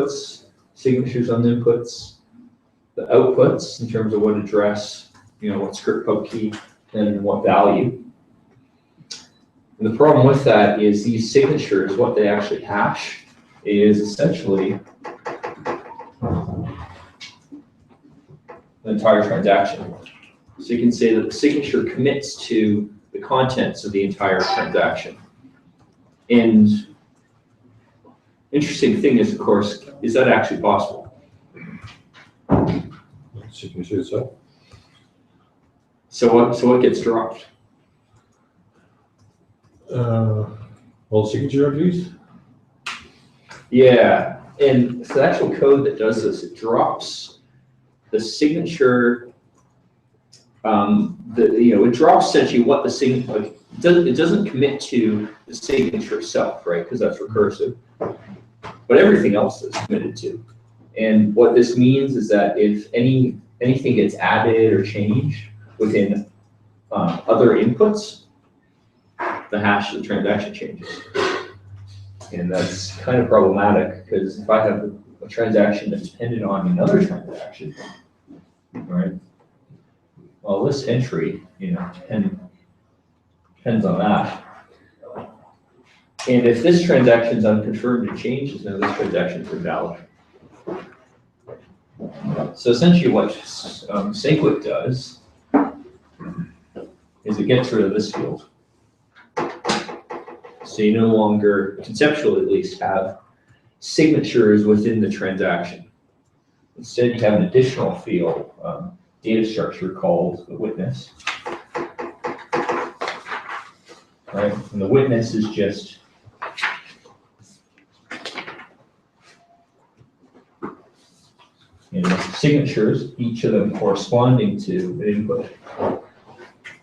inputs, signatures on the inputs, the outputs in terms of what address, what script pub key, and what value. And the problem with that is these signatures, what they actually hash is essentially the entire transaction. So you can say that the signature commits to the contents of the entire transaction. And interesting thing is, of course, is that actually possible? Signature itself. So what gets dropped? Well, signature at least. Yeah, and so the actual code that does this, it drops the signature. It drops essentially what the signature. It doesn't commit to the signature itself, right? Because that's recursive. But everything else is committed to. And what this means is that if anything gets added or changed within other inputs, the hash of the transaction changes. And that's kind of problematic because if I have a transaction that's dependent on another transaction, right? Well, this entry, depends on that. And if this transaction is unconfirmed and changes, then this transaction is invalid. So essentially what SegWit does is it gets rid of this field. So you no longer, conceptually at least, have signatures within the transaction. Instead, you have an additional field, data structure called the witness. Right? And the witness is just signatures, each of them corresponding to an input.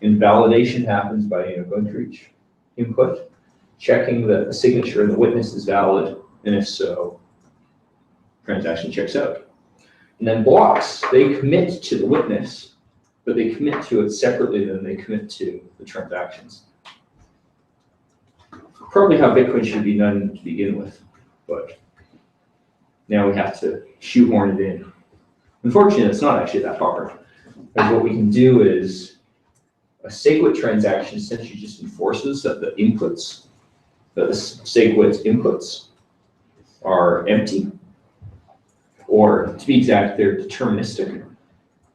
And validation happens by going through each input, checking that the signature and the witness is valid, and if so, transaction checks out. And then blocks, they commit to the witness, but they commit to it separately than they commit to the transactions. Probably how Bitcoin should be done to begin with, but now we have to shoehorn it in. Unfortunately, it's not actually that hard. Because what we can do is a SegWit transaction essentially just enforces that the inputs, that the SegWit inputs are empty, or to be exact, they're deterministic.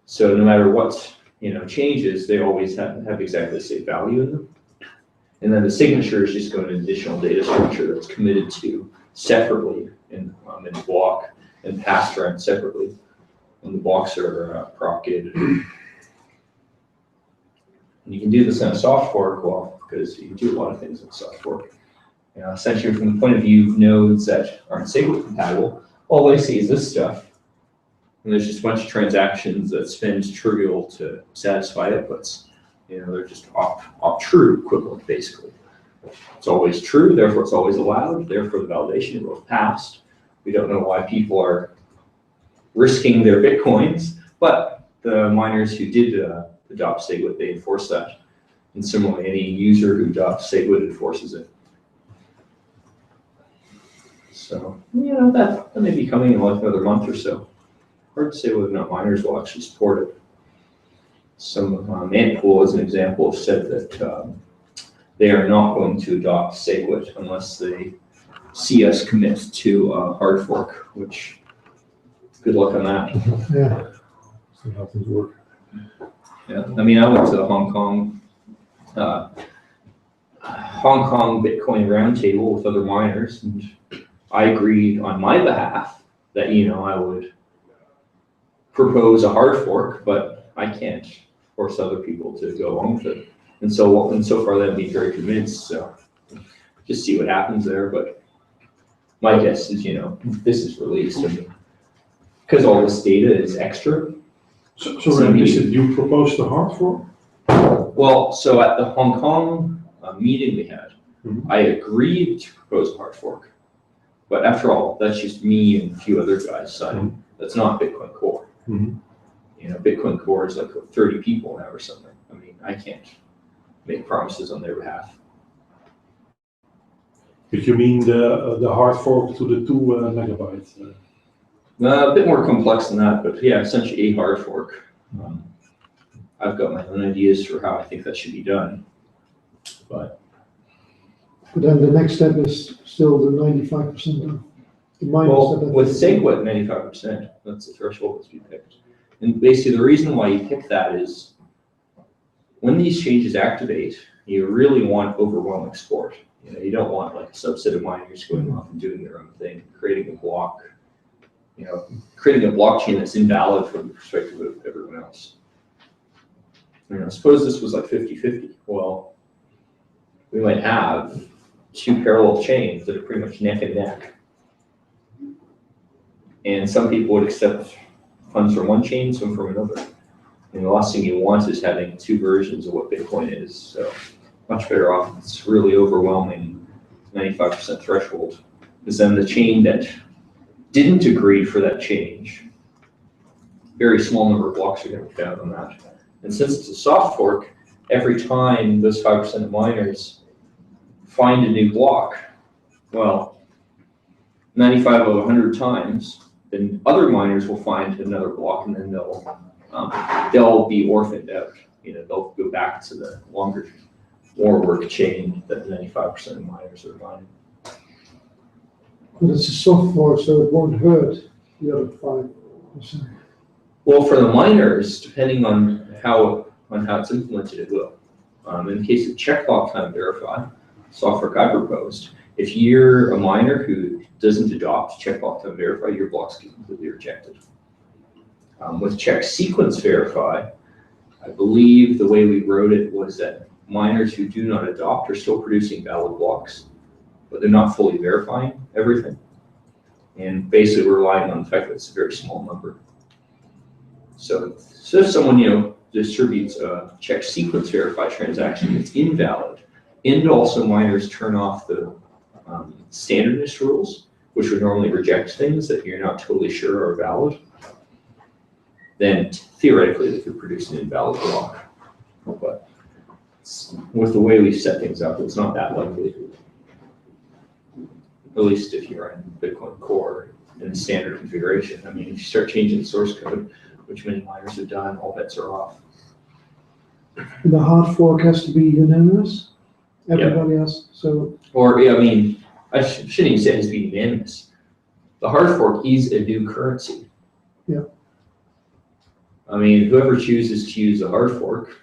So no matter what changes, they always have exactly the same value in them. And then the signature is just going to an additional data structure that's committed to separately in the block and passed around separately when the blocks are propagated. And you can do this in a soft fork, well, because you can do a lot of things in a soft fork. Essentially, from the point of view of nodes that aren't SegWit compatible, all they see is this stuff. And there's just a bunch of transactions that spend trivial to satisfy outputs. They're just opt-true equivalent, basically. It's always true, therefore it's always allowed, therefore the validation will have passed. We don't know why people are risking their Bitcoins, but the miners who did adopt SegWit, they enforce that. And similarly, any user who adopts SegWit enforces it. So, that may be coming in like another month or so. Hard to say whether or not miners will actually support it. Some Antpool, as an example, have said that they are not going to adopt SegWit unless they see us commit to a hard fork, which good luck on that. Yeah, see how things work. Yeah, I mean, I went to the Hong Kong Bitcoin roundtable with other miners, and I agreed on my behalf that I would propose a hard fork, but I can't force other people to go along with it. And so far they've been very convinced. So just see what happens there. But my guess is, if this is released, because all this data is extra. So you proposed a hard fork? Well, so at the Hong Kong meeting we had, I agreed to propose a hard fork. But after all, that's just me and a few other guys signing. That's not Bitcoin Core. Bitcoin Core is like 30 people now or something. I mean, I can't make promises on their behalf. But you mean the hard fork to the 2 megabytes? A bit more complex than that, but yeah, essentially a hard fork. I've got my own ideas for how I think that should be done, but then the next step is still the 95% of the miners. well, that- with SegWit 95%, that's the threshold that's been picked. And basically the reason why you pick that is when these changes activate, you really want overwhelming support. You know, you don't want like a subset of miners going off and doing their own thing, creating a block, you know, creating a blockchain that's invalid from the perspective of everyone else. You know, suppose this was like 50-50. Well, we might have two parallel chains that are pretty much neck and neck. And some people would accept funds from one chain, some from another. And the last thing you want is having two versions of what Bitcoin is. So much better off it's really overwhelming 95% threshold. Because then the chain that didn't agree for that change, very small number of blocks are going to be found on that. And since it's a soft fork, every time those 5% of miners find a new block, well, 95 of 100 times, then other miners will find another block, and then they'll be orphaned out. You know, they'll go back to the longer, more work chain that 95% of miners are mining. But it's a soft fork, so it won't hurt the other 5%. Well, for the miners, depending on how it's implemented, it will. In the case of check block time verify, soft fork I proposed, if you're a miner who doesn't adopt check block time verify, your blocks get completely rejected. With check sequence verify, I believe the way we wrote it was that miners who do not adopt are still producing valid blocks, but they're not fully verifying everything. And basically we're relying on the fact that it's a very small number. So if someone, you know, distributes a check sequence verify transaction that's invalid, and also miners turn off the standardness rules, which would normally reject things that you're not totally sure are valid, then theoretically they could produce an invalid block. But with the way we set things up, it's not that likely. At least if you're in Bitcoin Core in the standard configuration. I mean, if you start changing the source code, which many miners have done, all bets are off. And the hard fork has to be unanimous? Everybody else, so. Or, yeah, I mean, I shouldn't even say it has to be unanimous. The hard fork is a new currency. Yeah. I mean, whoever chooses to use a hard fork,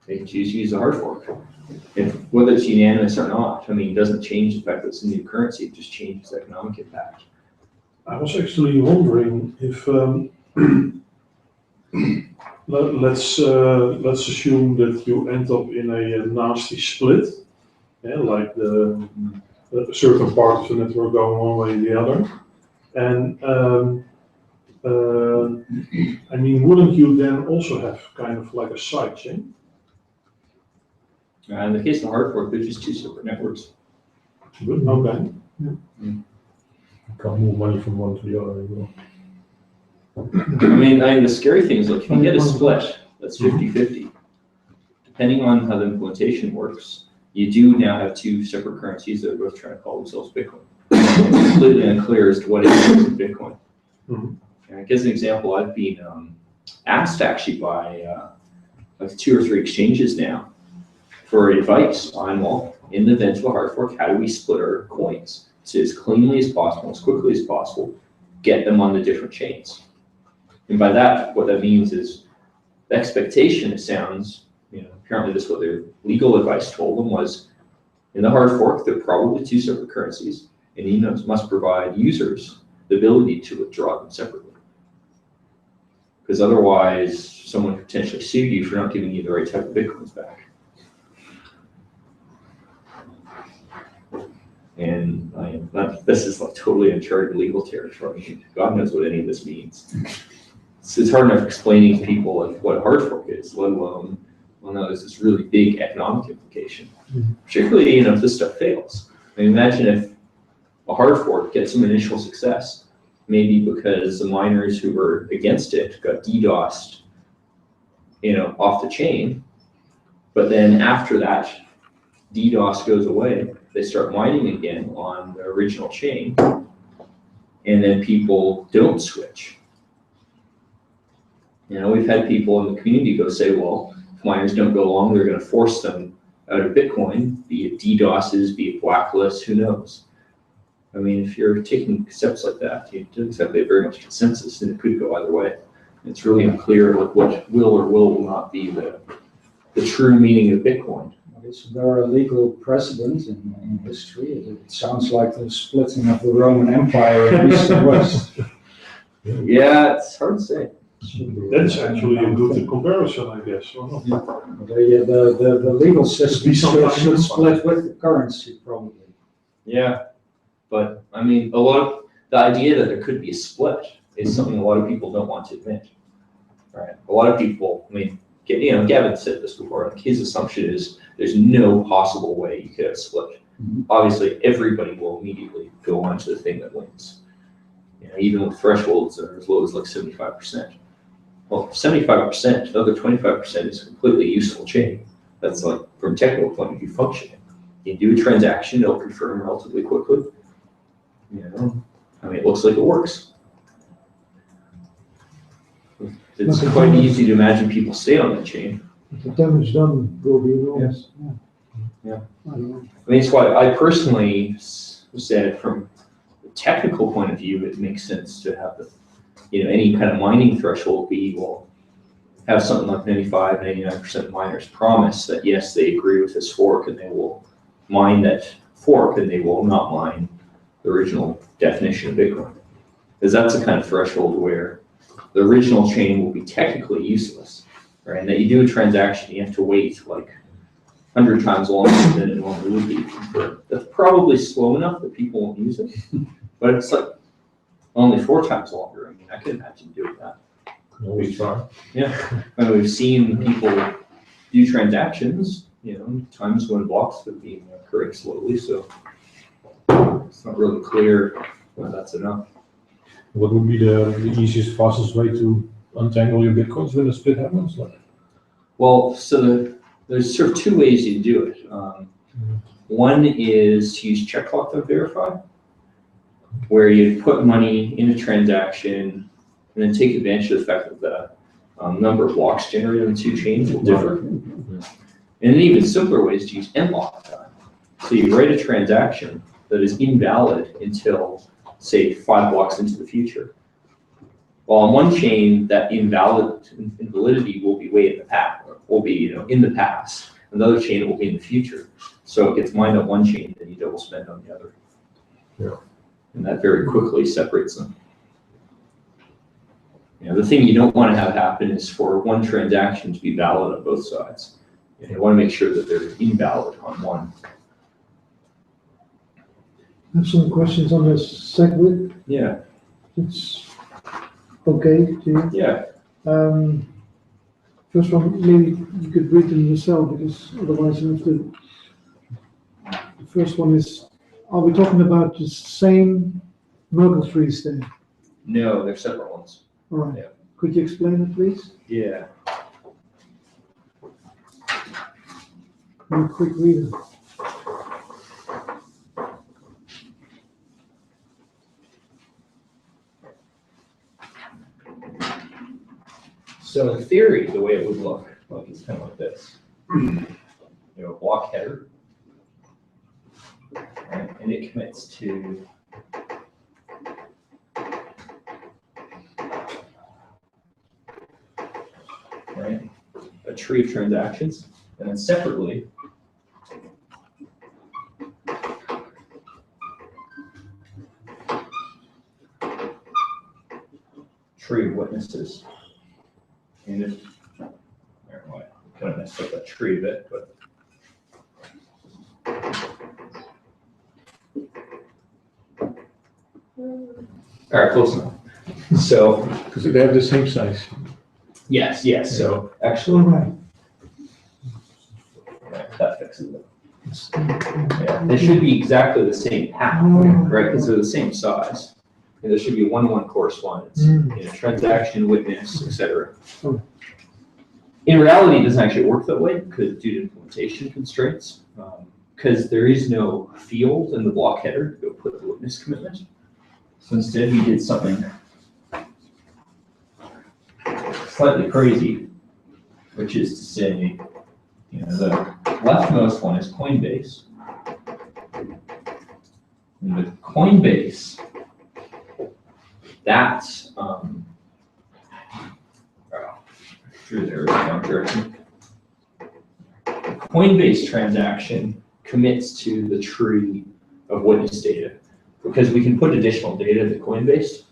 they can choose to use a hard fork. And whether it's unanimous or not, I mean, it doesn't change the fact that it's a new currency, it just changes economic impact. I was actually wondering if, let's assume that you end up in a nasty split, like a certain part of the network going one way or the other. And I mean, wouldn't you then also have kind of like a side chain? In the case of the hard fork, they're just two separate networks. Good, okay. Yeah. You can't move money from one to the other anymore. I mean, the scary thing is, like, if you get a split that's 50-50, depending on how the implementation works, you do now have two separate currencies that are both trying to call themselves Bitcoin. It's completely unclear as to what is Bitcoin. Mm-hmm. And I guess an example, I've been asked actually by like 2 or 3 exchanges now for advice on, well, in the event of a hard fork, how do we split our coins so as cleanly as possible, as quickly as possible, get them on the different chains. And by that, what that means is the expectation, it sounds, you know, apparently this is what their legal advice told them was, in the hard fork, they're probably two separate currencies, and you must provide users the ability to withdraw them separately. Because otherwise, someone could potentially sue you for not giving you the right type of Bitcoins back. And this is like totally uncharted legal territory. God knows what any of this means. It's hard enough explaining to people like what a hard fork is, let alone, well, no, there's this really big economic implication. Mm-hmm. Particularly, you know, if this stuff fails. I mean, imagine if a hard fork gets some initial success, maybe because the miners who were against it got DDoSed, you know, off the chain. But then after that DDoS goes away, they start mining again on the original chain, and then people don't switch. You know, we've had people in the community go say, well, if miners don't go along, they're going to force them out of Bitcoin, be it DDoSes, be it blacklists, who knows? I mean, if you're taking steps like that, you don't exactly have very much consensus, and it could go either way. It's really unclear like what will or will not be the true meaning of Bitcoin. It's a very legal precedent in history. It sounds like the splitting of the Roman Empire in east and west. Yeah, it's hard to say. That's actually a good comparison, I guess, or not? The legal system should split with the currency, probably. Yeah, but I mean, the idea that there could be a split is something a lot of people don't want to admit. Right? A lot of people, I mean, you know, Gavin said this before. Like his assumption is there's no possible way you could have a split. Obviously, everybody will immediately go on to the thing that wins. You know, even with thresholds that are as low as like 75%. Well, 75%, the other 25% is a completely useful chain. That's like, from a technical point of view, functioning. You do a transaction, it'll confirm relatively quickly. You know, I mean, it looks like it works. It's quite easy to imagine people stay on that chain. The damage done will be enormous. Yeah. I don't know. I mean, it's why I personally said from a technical point of view, it makes sense to have the, you know, any kind of mining threshold be, well, have something like 95, 99% of miners promise that yes, they agree with this fork and they will mine that fork and they will not mine the original definition of Bitcoin. Because that's the kind of threshold where the original chain will be technically useless, right? And that you do a transaction, you have to wait like 100 times longer than it normally would be. That's probably slow enough that people won't use it, but it's like only 4 times longer. I mean, I can imagine doing that. Always try. Yeah, I mean, we've seen people do transactions, you know, times when blocks are being occurring slowly, so it's not really clear whether that's enough. What would be the easiest, fastest way to untangle your Bitcoins when a split happens? Well, so there's sort of 2 ways you do it. One is to use check lock to verify, where you put money in a transaction and then take advantage of the fact that the number of blocks generated on 2 chains will differ. And an even simpler way is to use end lock time. So you write a transaction that is invalid until, say, 5 blocks into the future. Well, on one chain, that invalidity will be way in the past, will be, you know, in the past. Another chain will be in the future. So it gets mined on one chain, then you double spend on the other. Yeah. And that very quickly separates them. You know, the thing you don't want to have happen is for one transaction to be valid on both sides. You want to make sure that they're invalid on one. I have some questions on this SegWit. Yeah. It's okay to you? Yeah. First one, maybe you could read them yourself because otherwise you have to. The first one is, are we talking about the same Merkle trees there? No, they're separate ones. All right. Yeah. Could you explain it, please? Yeah. A quick reader. So in theory, the way it would look like is kind of like this. You know, a block header, right? And it commits to right, a tree of transactions, and then separately tree of witnesses. And if, I don't know, I kind of messed up that tree a bit, but. All right, close enough. So. Because they have the same size. Yes, yes, so All actually, right. that fixes it. Yeah, they should be exactly the same path, right, because they're the same size. And there should be one-to-one correspondence, you know, transaction, witness, etc. In reality, it doesn't actually work that way because due to implementation constraints, because there is no field in the block header to go put the witness commitment. So instead we did something slightly crazy, which is to say, the leftmost one is Coinbase. And the Coinbase, that's, Coinbase transaction commits to the tree of witness data because we can put additional data to Coinbase,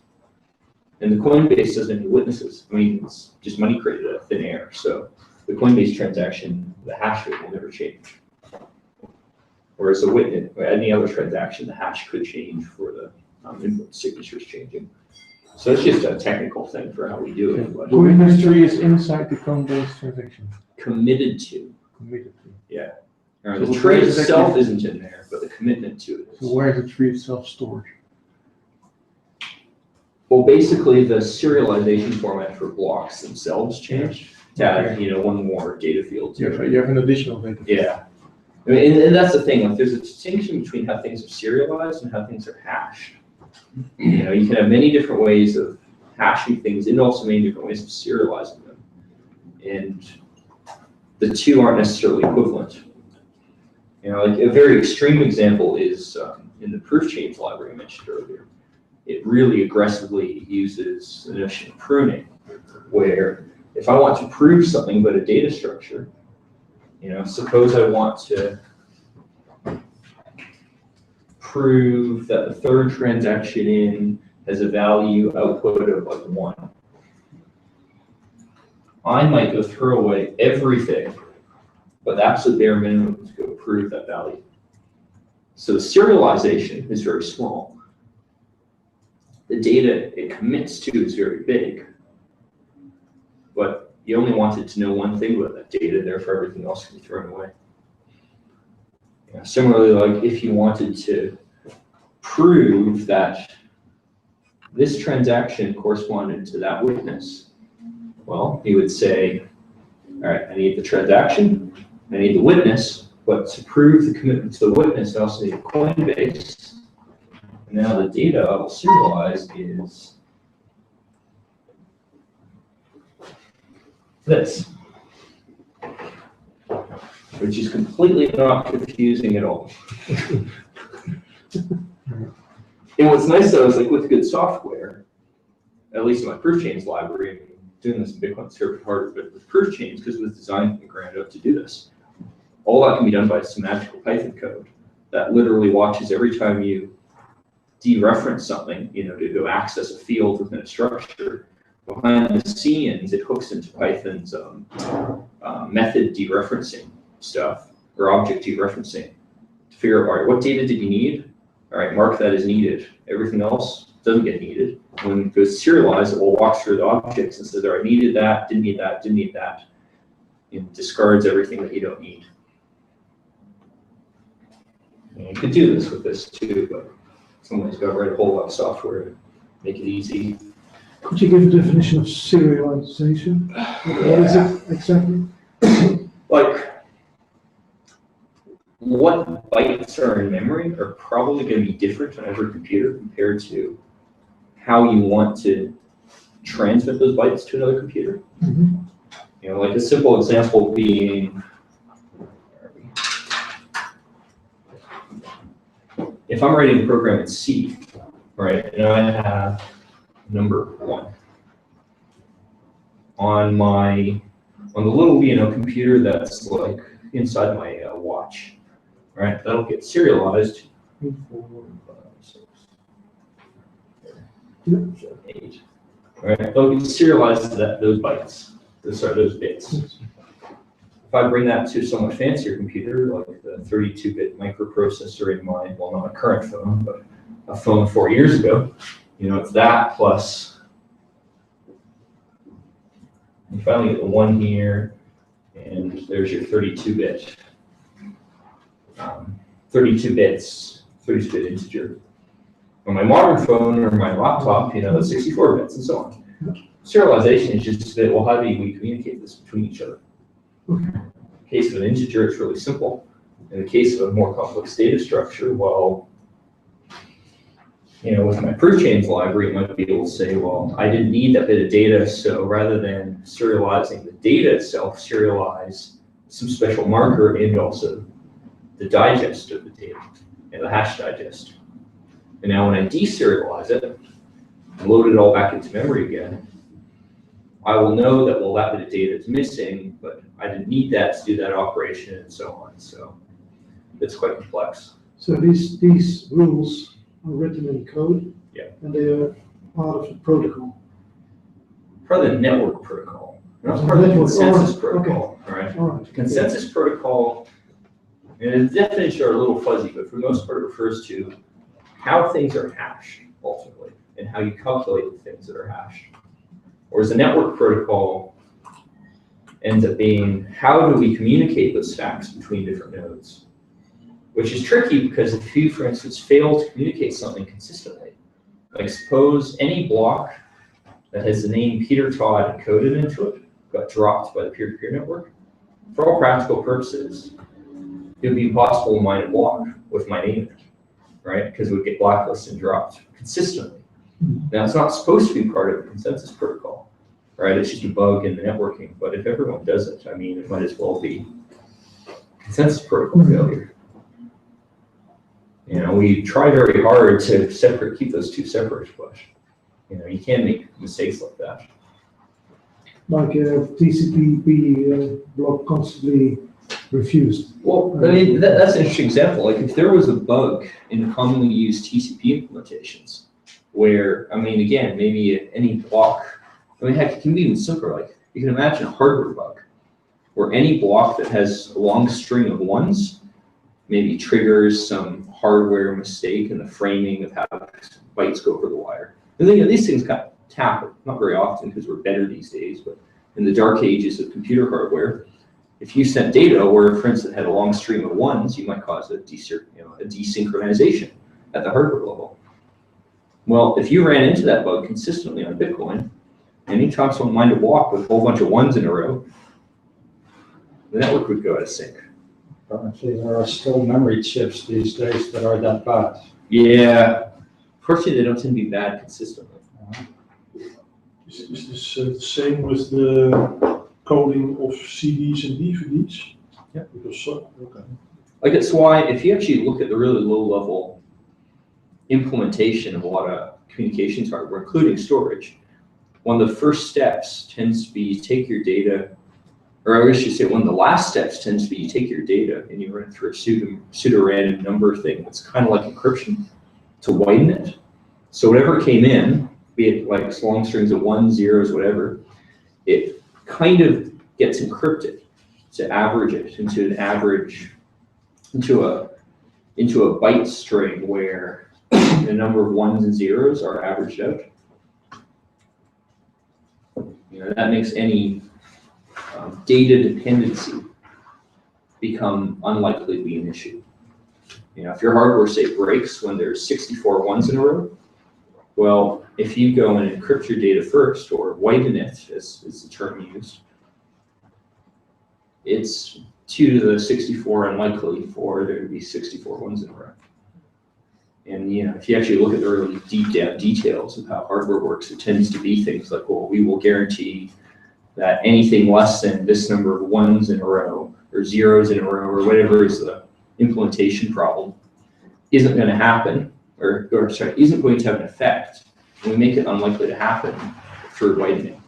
and the Coinbase doesn't need witnesses. I mean, it's just money created out of thin air. So the Coinbase transaction, the hash rate will never change. Whereas a witness, or any other transaction, the hash could change for the input signatures changing. So it's just a technical thing for how we do it. But The witness tree is inside the Coinbase transaction. committed to. Committed to. Or So the where trade is it itself actually- isn't in there, but the commitment to it So is. where is the tree itself stored? Well, basically, the serialization format for blocks themselves changed to add, one more data field to it. You have an additional data. Yeah. I mean, and that's the thing, like, there's a distinction between how things are serialized and how things are hashed. You can have many different ways of hashing things and also many different ways of serializing them. And the two aren't necessarily equivalent. Like a very extreme example is in the proof change library I mentioned earlier. It really aggressively uses the notion of pruning, where if I want to prove something about a data structure, suppose I want to prove that the third transaction in has a value output of like 1. I might go throw away everything, but the absolute bare minimum to go prove that value. So the serialization is very small. The data it commits to is very big, but you only wanted to know one thing about that data, therefore everything else can be thrown away. Similarly, like if you wanted to prove that this transaction corresponded to that witness, well, you would say, all right, I need the transaction, I need the witness, but to prove the commitment to the witness, I also need a Coinbase. And now the data I will serialize is this, which is completely not confusing at all. And what's nice though is like with good software, at least in my proof chains library, I'm doing this in Bitcoin, it's very hard, but with proof chains, because it was designed from the ground up to do this, all that can be done by some magical Python code that literally watches every time you dereference something, to go access a field within a structure. Behind the scenes, it hooks into Python's method dereferencing stuff, or object dereferencing, to figure out, all right, what data did you need? All right, mark that as needed. Everything else doesn't get needed. When it goes serialized, it will walk through the objects and says, all right, needed that, didn't need that, didn't need that. And discards everything that you don't need. And you could do this with this too, but someone's got to write a whole lot of software to make it easy. Could you give a definition of serialization? What is it exactly? Like, what bytes are in memory are probably going to be different on every computer compared to how you want to transmit those bytes to another computer. Mhm. Like a simple example being, if I'm writing a program in C, right, and I have number 1 on the little computer that's like inside my watch, right? That'll get serialized. 2, 4, 5, 6, 7, 8. All right, they'll get serialized to those bytes. Those bits. If I bring that to a somewhat fancier computer, like the 32-bit microprocessor in my, well, not a current phone, but a phone 4 years ago, it's that plus, you finally get the 1 here, and there's your 32-bit. 32 bits, 32-bit integer. On my modern phone or my laptop, that's 64 bits and so on. Serialization is just that, well, how do we communicate this between each other? In the case of an integer, it's really simple. In the case of a more complex data structure, well, With my proof chains library, you might be able to say, well, I didn't need that bit of data, so rather than serializing the data itself, serialize some special marker and also the digest of the data, the hash digest. And now when I deserialize it, and load it all back into memory again, I will know that, well, that bit of data is missing, but I didn't need that to do that operation and so on. So it's quite complex. So these rules are written in code. Yeah. And they are part of the protocol. Part of the network protocol. Not Oh, part of the network. consensus Oh, protocol, all right? All right. Consensus protocol, and the definitions are a little fuzzy, but for the most part it refers to how things are hashed, ultimately, and how you calculate the things that are hashed. Whereas the network protocol ends up being, how do we communicate those stacks between different nodes? Which is tricky because if you, for instance, fail to communicate something consistently, like suppose any block that has the name Peter Todd encoded into it got dropped by the peer-to-peer network, for all practical purposes, it would be impossible to mine a block with my name in it, right? Because it would get blacklisted and dropped consistently. Now, it's not supposed to be part of the consensus protocol, right? It's just a bug in the networking. But if everyone does it, I mean, it might as well be consensus protocol failure. We try very hard to keep those two separate, but you can make mistakes like that. Like TCP/IP block constantly refused. Well, I mean, that's an interesting example. Like if there was a bug in commonly used TCP implementations where, I mean, again, maybe any block, I mean, heck, it can be even simpler. Like you can imagine a hardware bug where any block that has a long string of ones maybe triggers some hardware mistake in the framing of how bytes go over the wire. And then, these things got tapped, not very often because we're better these days, but in the dark ages of computer hardware, if you sent data where, for instance, had a long stream of ones, you might cause a desynchronization at the hardware level. Well, if you ran into that bug consistently on Bitcoin, anytime someone mined a block with a whole bunch of ones in a row, the network would go out of sync. Apparently, there are still memory chips these days that are that bad. Yeah. Fortunately, they don't tend to be bad consistently. Is this the same with the coding of CDs and DVDs? Yeah. Because, okay. Like it's why if you actually look at the really low level implementation of a lot of communications hardware, including storage, one of the first steps tends to be you take your data, or I should say one of the last steps tends to be you take your data and you run it through a pseudo-random number thing that's kind of like encryption to whiten it. So whatever came in, be it like long strings of ones, zeros, whatever, it kind of gets encrypted to average it into an average, into a byte string where the number of ones and zeros are averaged out. That makes any data dependency become unlikely to be an issue. If your hardware, say, breaks when there's 64 ones in a row, well, if you go and encrypt your data first, or whiten it, as is the term used, it's 2 to the 64 unlikely for there to be 64 ones in a row. And if you actually look at the really deep down details of how hardware works, it tends to be things like, well, we will guarantee that anything less than this number of ones in a row, or zeros in a row, or whatever is the implementation problem, isn't going to happen, or sorry, isn't going to have an effect, and we make it unlikely to happen through whitening.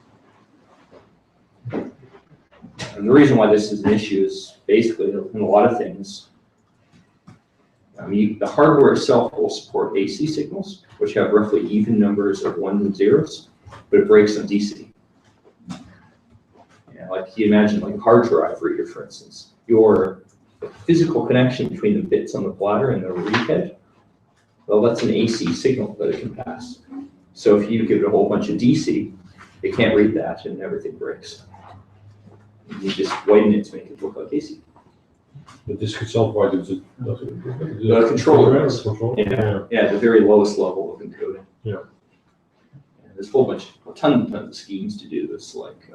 And the reason why this is an issue is basically in a lot of things, the hardware itself will support AC signals, which have roughly even numbers of ones and zeros, but it breaks on DC. Like you imagine like a hard drive reader, for instance, your physical connection between the bits on the platter and the read head, well, that's an AC signal that it can pass. So if you give it a whole bunch of DC, it can't read that and everything breaks. You just whiten it to make it look like AC. The disk itself, why does it? The controller does. Yeah, the very lowest level of encoding. Yeah. There's a ton of schemes to do this, like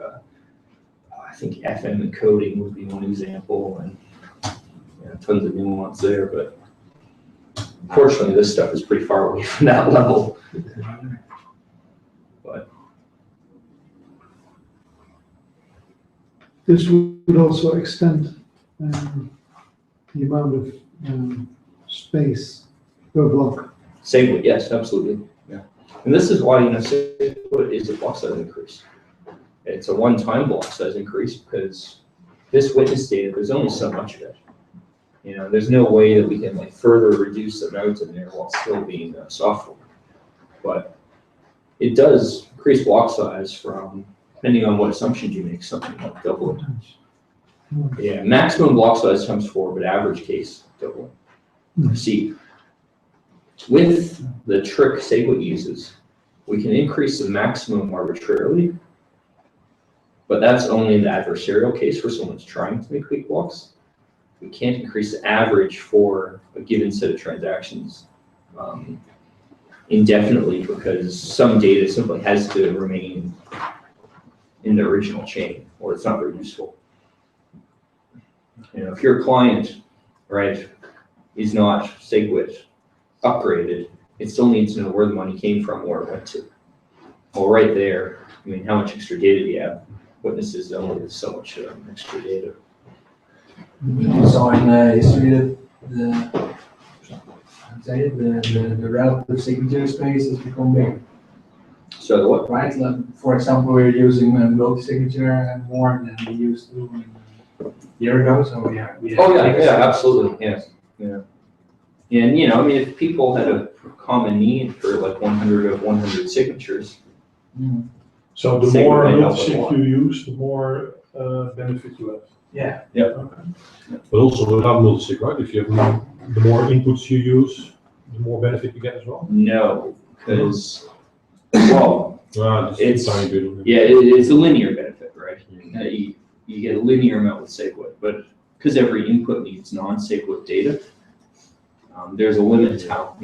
I think FM encoding would be one example, and tons of nuance there, but Unfortunately, this stuff is pretty far away from that level. But This would also extend the amount of space per block. SegWit, yes, absolutely. Yeah. And this is why, SegWit is a block size increase. It's a one-time block size increase because this witness data, there's only so much of it. There's no way that we can like further reduce the nodes in there while still being software. But it does increase block size from, depending on what assumptions you make, something like double it. Yeah, maximum block size times 4, but average case double it. See, with the trick SegWit uses, we can increase the maximum arbitrarily, but that's only in the adversarial case where someone's trying to make weak blocks. We can't increase the average for a given set of transactions indefinitely because some data simply has to remain in the original chain or it's not very useful. If your client, right, is not SegWit upgraded, it still needs to know where the money came from, where it went to. Well, right there, how much extra data do you have? Witnesses only have so much extra data. We saw in history that the relative signature space has become bigger. So what? Right? For example, we're using multi-signature more than we used to a year ago. So we have Oh yeah, absolutely, yes, yeah. And if people had a common need for like 100 of 100 signatures. So the SegWit more might help multi-sig a lot. you use, the more benefit you have. Yeah. Okay. But also without multisig, right? If you have the more inputs you use, the more benefit you get as well. No, because, well, It's tiny bit. yeah, it's a linear benefit, right? You get a linear amount with SegWit, but because every input needs non-SegWit data, there's a limit to how,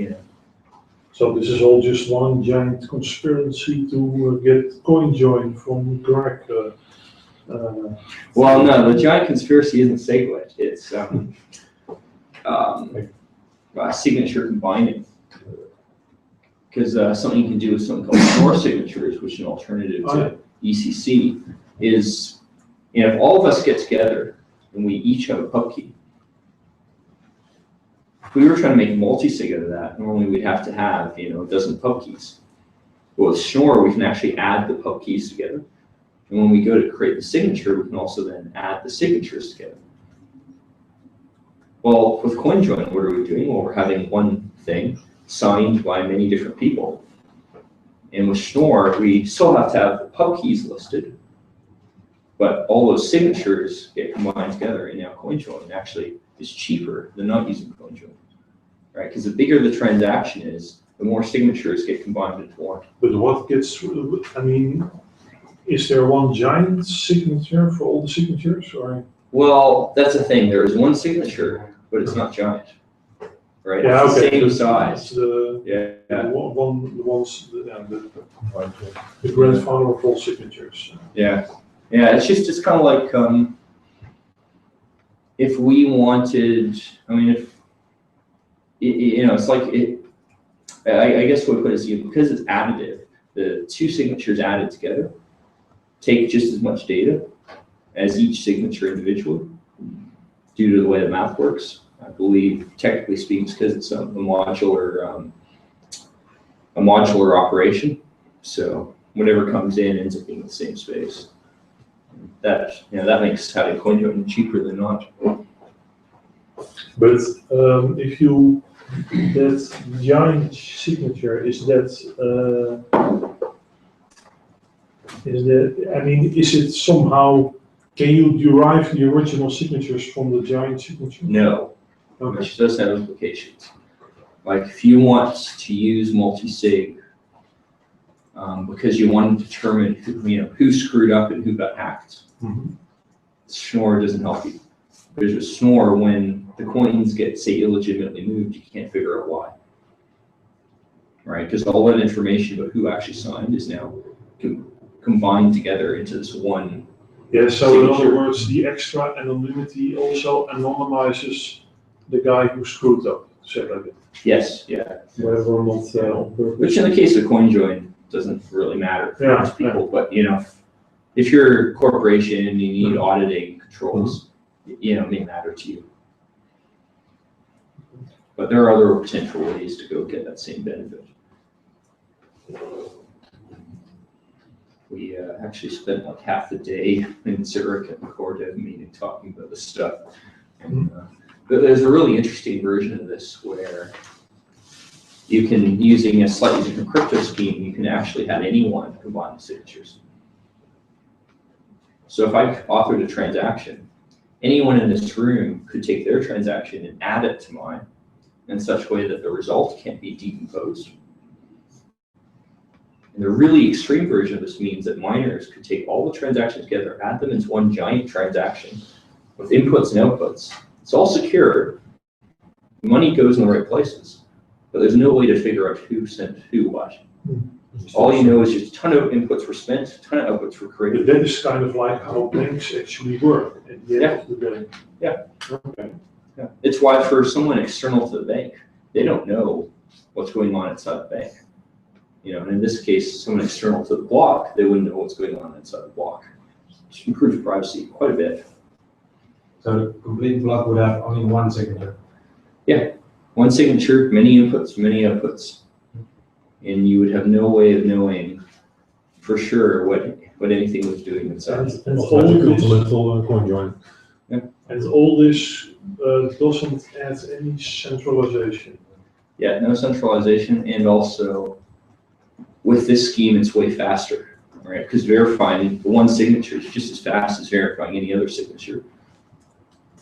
So this is all just one giant conspiracy to get coin join from Greg. Well, no, the giant conspiracy isn't SegWit. It's signature combining. Because something you can do with something called Schnorr signatures, which is an alternative to ECC, is if all of us get together and we each have a pub key, if we were trying to make multi-sig out of that, normally we'd have to have a dozen pub keys. But with Schnorr, we can actually add the pub keys together. And when we go to create the signature, we can also then add the signatures together. Well, with CoinJoin, what are we doing? Well, we're having one thing signed by many different people. And with Schnorr, we still have to have the pub keys listed, but all those signatures get combined together, and now CoinJoin actually is cheaper than not using CoinJoin, right? Because the bigger the transaction is, the more signatures get combined into one. But what gets, is there one giant signature for all the signatures, or? Well, that's the thing. There is one signature, but it's not giant, right? Yeah, it's the okay. same size. It's the Yeah. the grandfather of all signatures. Yeah. It's kind of like if we wanted, it's like it. I guess what I put is because it's additive, the two signatures added together take just as much data as each signature individually, due to the way the math works. I believe, technically speaking, it's because it's a modular operation. So whatever comes in ends up being the same space. That makes having CoinJoin cheaper than not. But if you that giant signature is it somehow, can you derive the original signatures from the giant signature? No, Okay. which does have implications. Like if you want to use multi-sig because you want to determine who screwed up and who got hacked, Schnorr doesn't help you. Because with Schnorr, when the coins get, say, illegitimately moved, you can't figure out why. Right? Because all that information about who actually signed is now combined together into this one. Yeah, so in other signature. words, the extra anonymity also anonymizes the guy who screwed up, say like that. Yes, yeah. whether or not on purpose. Which in the case of CoinJoin doesn't really matter for Yeah, most people, but if you're a corporation and you need auditing controls, it may matter to you. But there are other potential ways to go get that same benefit. We actually spent like half the day in Zurich at the core dev meeting talking about this stuff. And, but there's a really interesting version of this where you can, using a slightly different crypto scheme, you can actually have anyone combine the signatures. So if I authored a transaction, anyone in this room could take their transaction and add it to mine in such a way that the result can't be decomposed. And the really extreme version of this means that miners could take all the transactions together, add them into one giant transaction with inputs and outputs. It's all secure. Money goes in the right places, but there's no way to figure out who sent who what. All you know is just a ton of inputs were spent, a ton of outputs were But created. that is kind of like how banks actually work at the end of the day. Yeah. Okay. Yeah. It's why for someone external to the bank, they don't know what's going on inside the bank. And in this case, someone external to the block, they wouldn't know what's going on inside the block. Which improves privacy quite a bit. So the complete block would have only one signature. Yeah, one signature, many inputs, many outputs. And you would have no way of knowing for sure what anything was doing inside. And Also, all like a this, complemental CoinJoin. and all this doesn't add any centralization. Yeah, no centralization, and also with this scheme, it's way faster, right? Because verifying the one signature is just as fast as verifying any other signature.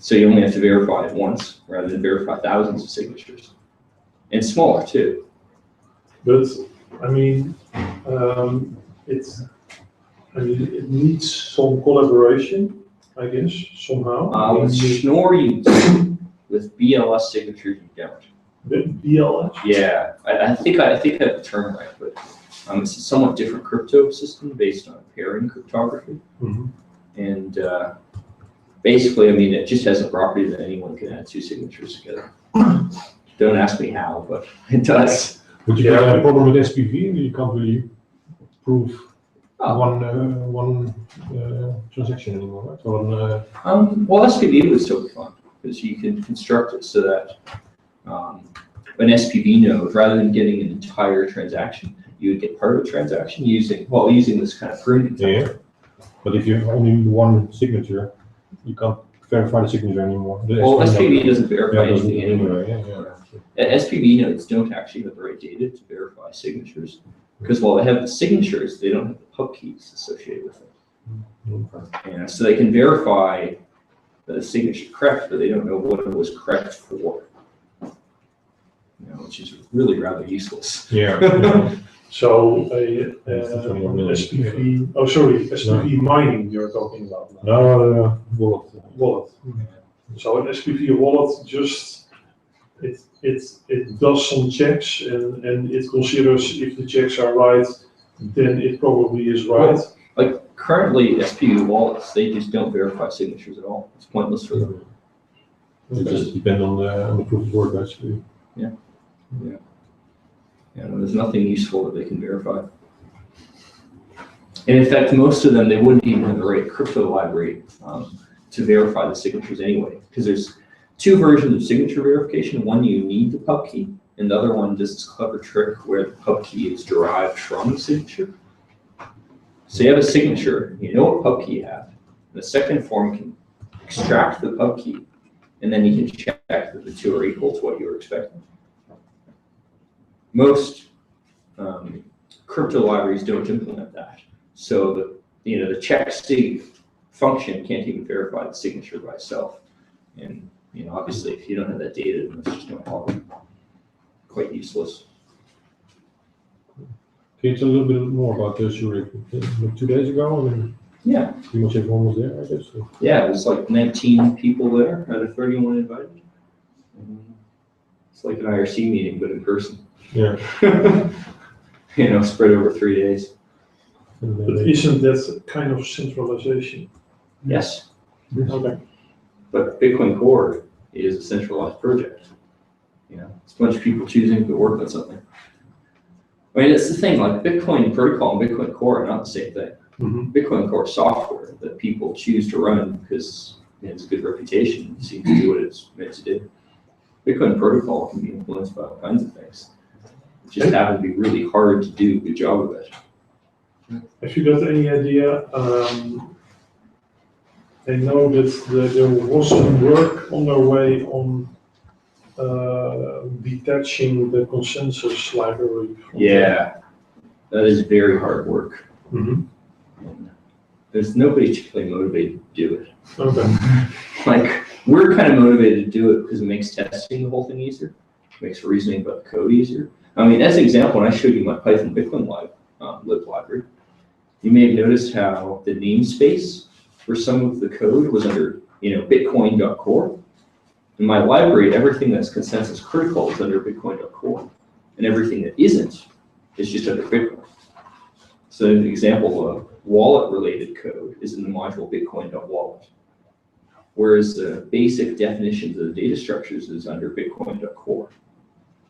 So you only have to verify it once rather than verify thousands of signatures. And smaller too. But I mean, it needs some collaboration, I guess, somehow. With Schnorr you do, with BLS signatures you don't. With BLS? Yeah, I think I have the term right, but it's a somewhat different crypto system based on pairing cryptography. Mhm. And basically, it just has a property that anyone can add two signatures together. Don't ask me how, but it does. But you Yeah. can have a problem with SPV, and you can't really prove Oh. one transaction anymore, right? Or Well, SPV would still be fun because you can construct it so that an SPV node, rather than getting an entire transaction, you would get part of a transaction using this kind of pruning. yeah. But if you have only one signature, you can't verify the signature anymore. The Well, SPV node- doesn't verify yeah, doesn't anything anyway. anyway, yeah. SPV nodes don't actually have the right data to verify signatures because while they have the signatures, they don't have the pub keys associated with it. Okay. So they can verify the signature correct, but they don't know what it was correct for. Which is really rather useless. Yeah. So That's the 21 million. SPV, SPV mining you're talking about now. No, wallet. Wallet. So an SPV wallet just, it does some checks and it considers if the checks are right, then it probably is right. Like currently SPV wallets, they just don't verify signatures at all. It's pointless for them. It just depends on the proof of work, actually. There's nothing useful that they can verify. And in fact, most of them, they wouldn't even have the right crypto library to verify the signatures anyway, because there's two versions of signature verification. One, you need the pub key, and the other one does this clever trick where the pub key is derived from the signature. So you have a signature, you know what pub key you have. The second form can extract the pub key, and then you can check that the two are equal to what you were expecting. Most crypto libraries don't implement that. So the check sig function can't even verify the signature by itself. And obviously if you don't have that data, then there's just no problem. Quite useless. Can you tell a little bit more about the Zurich? 2 days ago, Yeah. pretty much everyone was there, I guess. So. Yeah, it was like 19 people there out of 31 invited. It's like an IRC meeting, but in person. Yeah. Spread over 3 days. But isn't that kind of centralization? Yes, Okay. but Bitcoin Core is a centralized project. It's a bunch of people choosing to work on something. I mean, it's the thing, like Bitcoin protocol and Bitcoin Core are not the same thing. Mhm. Bitcoin Core software that people choose to run because it has a good reputation, seems to do what it's meant to do. Bitcoin protocol can be influenced by all kinds of things. It just happens to be really hard to do a good job of it. Have you got any idea? I know that there was some work on their way on detaching the consensus library. From Yeah, that is very hard work. Mhm. And there's nobody particularly motivated to do it. Okay. Like, we're kind of motivated to do it because it makes testing the whole thing easier. It makes reasoning about the code easier. I mean, as an example, when I showed you my Python Bitcoin lib library, you may have noticed how the namespace for some of the code was under, bitcoin.core. In my library, everything that's consensus critical is under bitcoin.core, and everything that isn't is just under Bitcoin. So an example of wallet-related code is in the module bitcoin.wallet, whereas the basic definitions of the data structures is under bitcoin.core.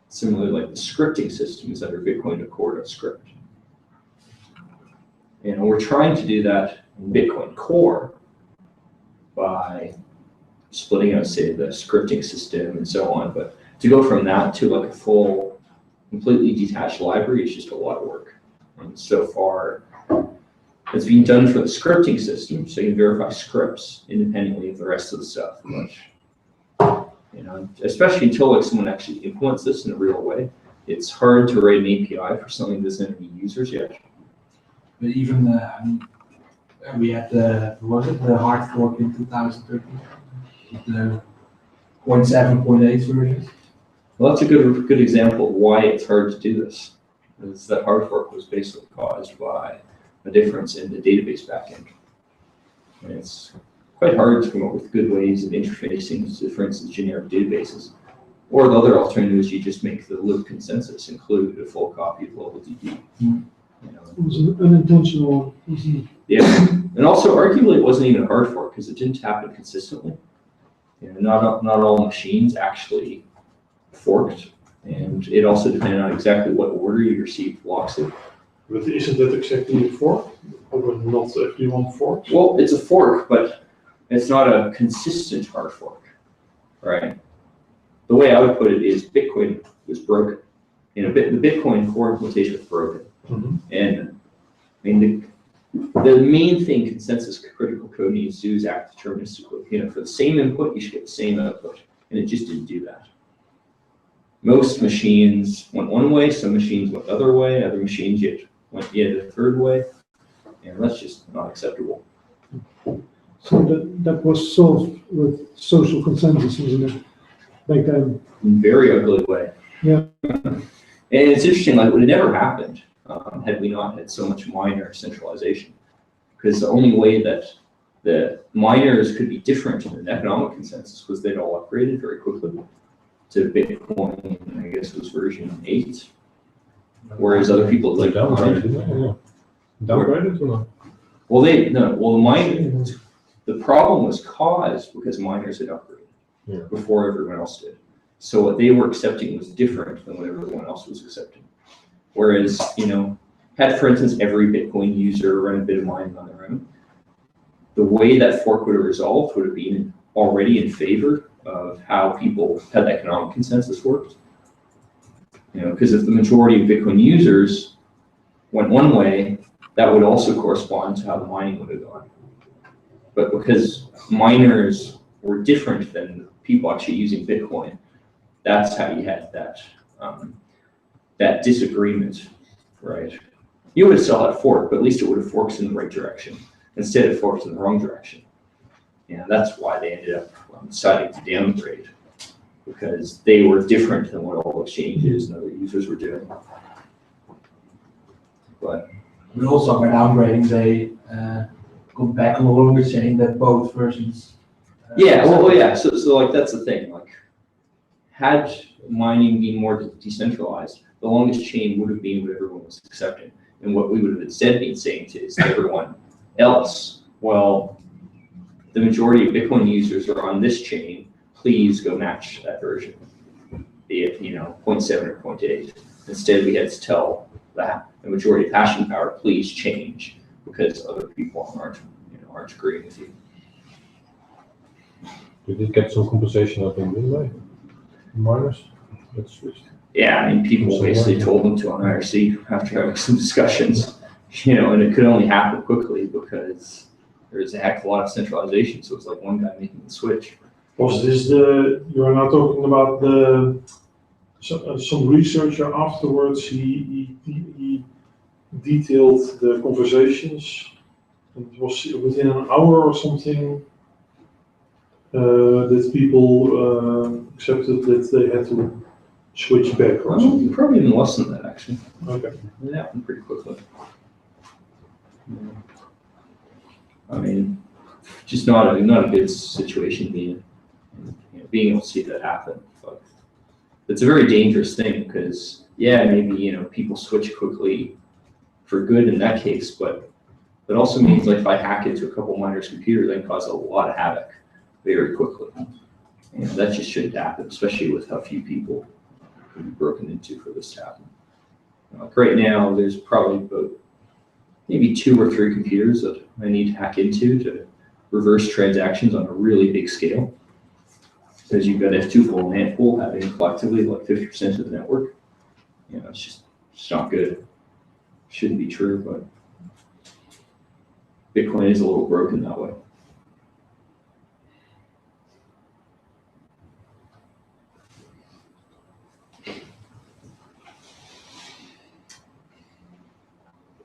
Similarly, like the scripting system is under bitcoin.core.script. And we're trying to do that in Bitcoin Core by splitting out, say, the scripting system and so on. But to go from that to like a full, completely detached library is just a lot of work. And so far, it's being done for the scripting system, so you can verify scripts independently of the rest of the stuff. But, especially until like someone actually implements this in a real way, it's hard to write an API for something that doesn't have any users yet. But even we had the hard fork in 2013, the 0.7, 0.8 version. Well, that's a good example of why it's hard to do this. Is that hard fork was basically caused by a difference in the database backend. And it's quite hard to come up with good ways of interfacing to, for instance, generic databases. Or the other alternative is you just make the lib consensus include a full copy of local DB. It was an unintentional, wasn't it? Yeah, and also arguably it wasn't even a hard fork because it didn't happen consistently. Not all machines actually forked, and it also depended on exactly what order you received blocks in. But isn't that exactly a fork? Or not actually one fork? Well, it's a fork, but it's not a consistent hard fork, right? The way I would put it is Bitcoin was broken. The Bitcoin core implementation was broken. Mhm. And I mean, the main thing consensus critical code needs to do is act deterministically. For the same input, you should get the same output, and it just didn't do that. Most machines went one way, some machines went the other way, other machines went yet a third way, and that's just not acceptable. So that was solved with social consensus, wasn't it, back then? In a very ugly way. Yeah. And it's interesting, like, it would have never happened had we not had so much miner centralization. Because the only way that the miners could be different in an economic consensus was they'd all upgraded very quickly to Bitcoin, I guess it was version 8. Whereas other people like Downgraded, didn't they? Yeah. Downgraded or not? well, the problem was caused because miners had upgraded before everyone else did. So what they were accepting was different than what everyone else was accepting. Whereas, had, for instance, every Bitcoin user run a bit of mining on their own, the way that fork would have resolved would have been already in favor of how the economic consensus worked. Because if the majority of Bitcoin users went one way, that would also correspond to how the mining would have gone. But because miners were different than people actually using Bitcoin, that's how you had that disagreement, right? You would have still had a fork, but at least it would have forked in the right direction. Instead, it forked in the wrong direction. That's why they ended up deciding to downgrade, because they were different than what all exchanges and other users were doing. But also by downgrading, they go back on the longer chain that both versions. So like that's the thing. Like, had mining been more decentralized, the longest chain would have been what everyone was accepting, and what we would have instead been saying to everyone else, well, the majority of Bitcoin users are on this chain. Please go match that version. be it, 0.7 or 0.8. Instead, we had to tell that the majority of hashing power, please change, because other people aren't agreeing with you. Did it get some compensation out in anyway? Miners? That's switched. Yeah, I mean, people basically told them to on IRC after having some discussions, and it could only happen quickly because there's a heck of a lot of centralization. So it's like one guy making the switch. Was this you are now talking about some researcher afterwards, he detailed the conversations, and it was within an hour or something that people accepted that they had to switch back or something. Probably even less than that, actually. Okay. It happened pretty quickly. I mean, just not a good situation being able to see that happen. But it's a very dangerous thing because, maybe, people switch quickly for good in that case, but it also means like if I hack into a couple miners' computers, I can cause a lot of havoc very quickly. That just shouldn't happen, especially with how few people could be broken into for this to happen. Right now, there's probably about maybe 2 or 3 computers that I need to hack into to reverse transactions on a really big scale. Because you've got F2 and handful having collectively like 50% of the network. It's just not good. Shouldn't be true, but Bitcoin is a little broken that way.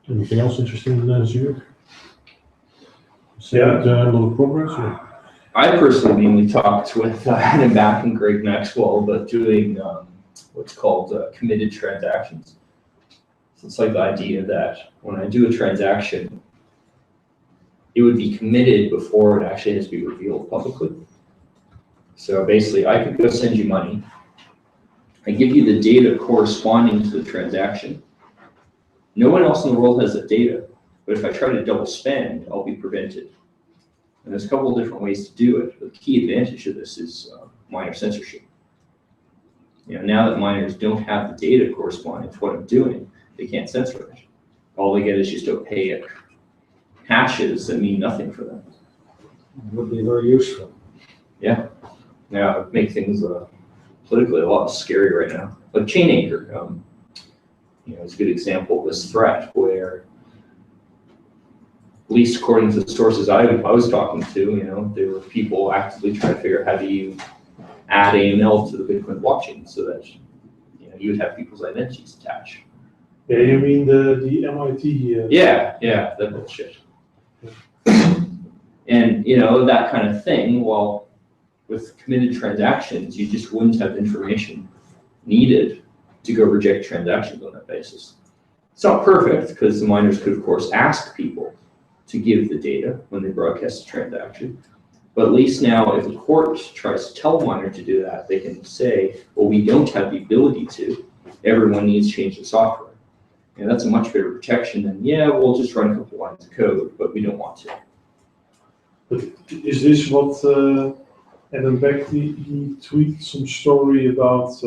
Anything else interesting in Zurich? Yeah. A lot of progress? Or? I personally mainly talked with Adam Back and Greg Maxwell about doing what's called committed transactions. So it's like the idea that when I do a transaction, it would be committed before it actually has to be revealed publicly. So basically, I could go send you money. I give you the data corresponding to the transaction. No one else in the world has that data, but if I try to double spend, I'll be prevented. And there's a couple of different ways to do it. The key advantage of this is miner censorship. Now that miners don't have the data corresponding to what I'm doing, they can't censor it. All they get is just opaque hashes that mean nothing for them. It would be very useful. Yeah, it makes things politically a lot scary right now. Like Chain Anchor, it's a good example of this threat where, at least according to the sources I was talking to, there were people actively trying to figure out how do you add AML to the Bitcoin blockchain so that you would have people's identities attached. Yeah, you mean the MIT? Yeah, that bullshit. And that kind of thing. Well, with committed transactions, you just wouldn't have information needed to go reject transactions on that basis. It's not perfect because the miners could, of course, ask people to give the data when they broadcast a transaction. But at least now, if the court tries to tell a miner to do that, they can say, well, we don't have the ability to. Everyone needs to change the software. And that's a much better protection than, we'll just run a couple lines of code, but we don't want to. But is this what Adam Beck, he tweeted some story about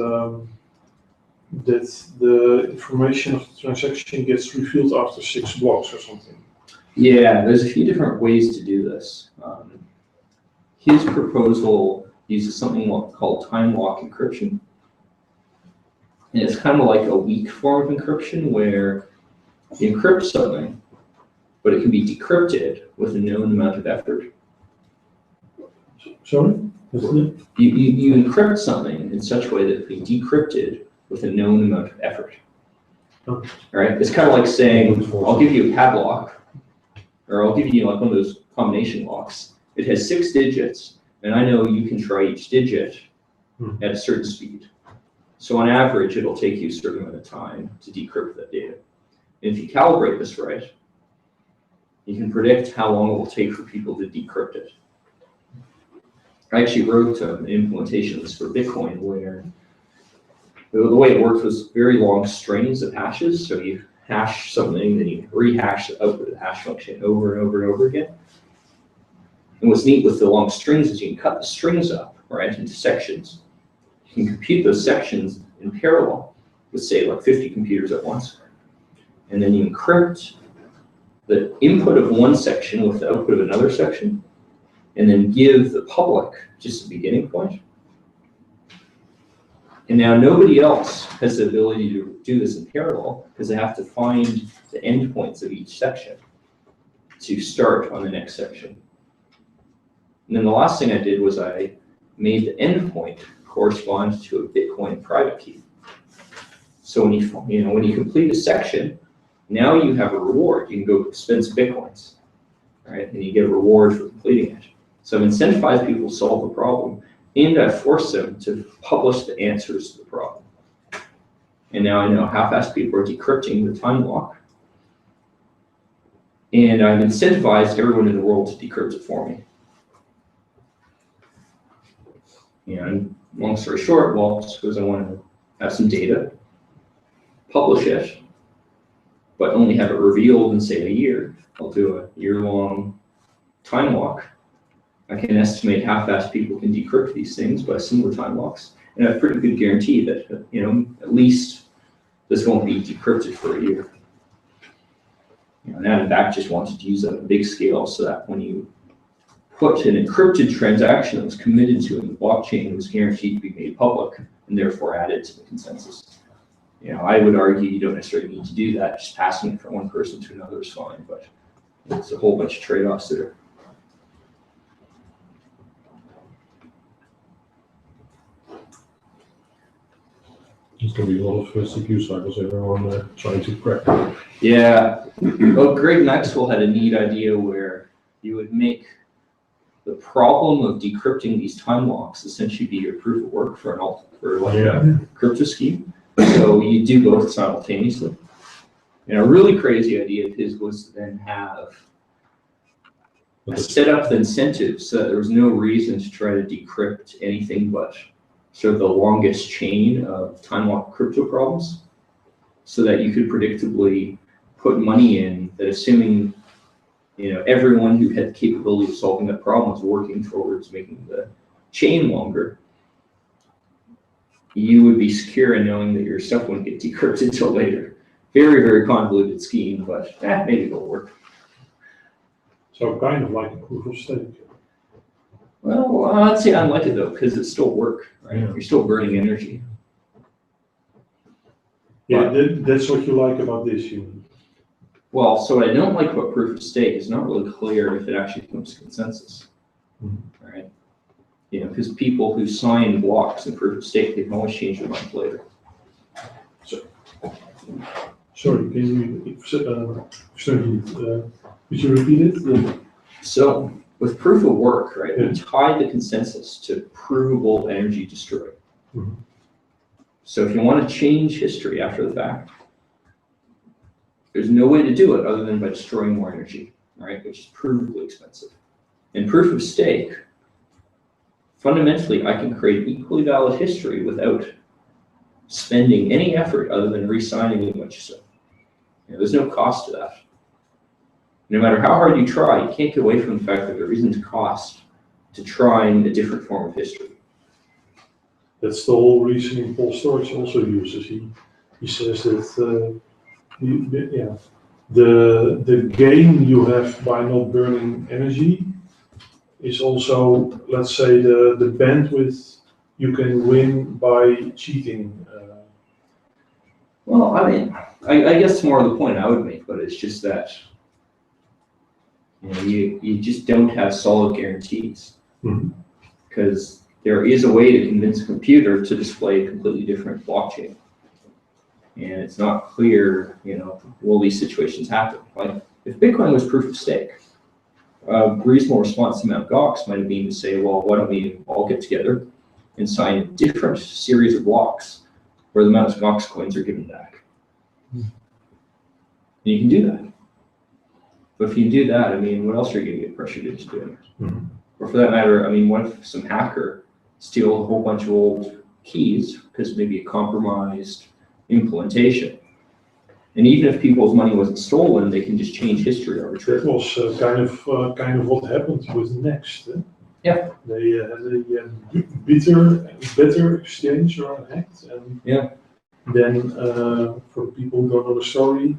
that the information of the transaction gets revealed after 6 blocks or something? Yeah, there's a few different ways to do this. His proposal uses something called time lock encryption. And it's kind of like a weak form of encryption where you encrypt something, but it can be decrypted with a known amount of effort. Sorry? You encrypt something in such a way that it can be decrypted with a known amount of effort. Oh. All right? It's kind of like saying, I'll give you a padlock, or I'll give you like one of those combination locks. It has 6 digits, and I know you can try each digit at a certain speed. So on average, it'll take you a certain amount of time to decrypt that data. And if you calibrate this right, you can predict how long it will take for people to decrypt it. I actually wrote an implementation of this for Bitcoin where the way it worked was very long strings of hashes. So you hash something, then you rehash the output of the hash function over and over and over again. And what's neat with the long strings is you can cut the strings up, right, into sections. can compute those sections in parallel with, say, like 50 computers at once. And then you encrypt the input of one section with the output of another section, and then give the public just a beginning point. And now nobody else has the ability to do this in parallel because they have to find the endpoints of each section to start on the next section. And then the last thing I did was I made the endpoint correspond to a Bitcoin private key. So when you complete a section, now you have a reward. You can go spend some Bitcoins, right? And you get a reward for completing it. So I've incentivized people to solve the problem, and I've forced them to publish the answers to the problem. And now I know how fast people are decrypting the time block. And I've incentivized everyone in the world to decrypt it for me. And long story short, well, suppose I want to have some data, publish it, but only have it revealed in, say, a year. I'll do a year-long time lock. I can estimate how fast people can decrypt these things by similar time locks, and I have a pretty good guarantee that, at least this won't be decrypted for a year. And I, in fact, just wanted to use that on a big scale so that when you put an encrypted transaction that was committed to in the blockchain, it was guaranteed to be made public and therefore added to the consensus. I would argue you don't necessarily need to do that. Just passing it from one person to another is fine, but there's a whole bunch of trade-offs there. There's going to be a lot of CPU cycles, everyone trying to crack. Yeah. Well, Greg Maxwell had a neat idea where you would make the problem of decrypting these time locks essentially be your proof of work for a crypto scheme. So you do both simultaneously. And a really crazy idea of his was to then have set up the incentives so that there was no reason to try to decrypt anything but sort of the longest chain of time lock crypto problems, so that you could predictably put money in that, assuming everyone who had the capability of solving that problem was working towards making the chain longer, you would be secure in knowing that your stuff wouldn't get decrypted until later. Very, very convoluted scheme, but maybe it'll work. So kind of like a proof of stake. Well, I'd say I like it though, because it still work, right? Yeah. You're still burning energy. Yeah, that's what you like about this, you mean? Well, so what I don't like about proof of stake is not really clear if it actually comes to consensus, right? Because people who sign blocks in proof of stake, they can always change their mind later. Sorry, can could you repeat it? So with proof of work, right, Yeah. we tie the consensus to provable energy destroyed. Mhm. So if you want to change history after the fact, there's no way to do it other than by destroying more energy, right, which is provably expensive. In proof of stake, fundamentally, I can create equally valid history without spending any effort other than re-signing a bunch of stuff. There's no cost to that. No matter how hard you try, you can't get away from the fact that there isn't a cost to trying a different form of history. That's the whole reasoning Paul Storch also uses. He says that the gain you have by not burning energy is also, let's say, the bandwidth you can win by cheating. Well, I mean, I guess more of the point I would make, but it's just that you just don't have solid guarantees, because there is a way to convince a computer to display a completely different blockchain, and it's not clear, will these situations happen? Like if Bitcoin was proof of stake, a reasonable response to Mt. Gox might have been to say, well, why don't we all get together and sign a different series of blocks where the Mt. Gox coins are given back. And you can do that. But if you do that, I mean, what else are you going to get pressured into doing? Or for that matter, I mean, what if some hacker steals a whole bunch of old keys because maybe a compromised implementation? And even if people's money wasn't stolen, they can just change history That arbitrarily. was kind of what happened with Next. Yeah. They had a bitter exchange or hacked, and Yeah. then for people who don't know the story,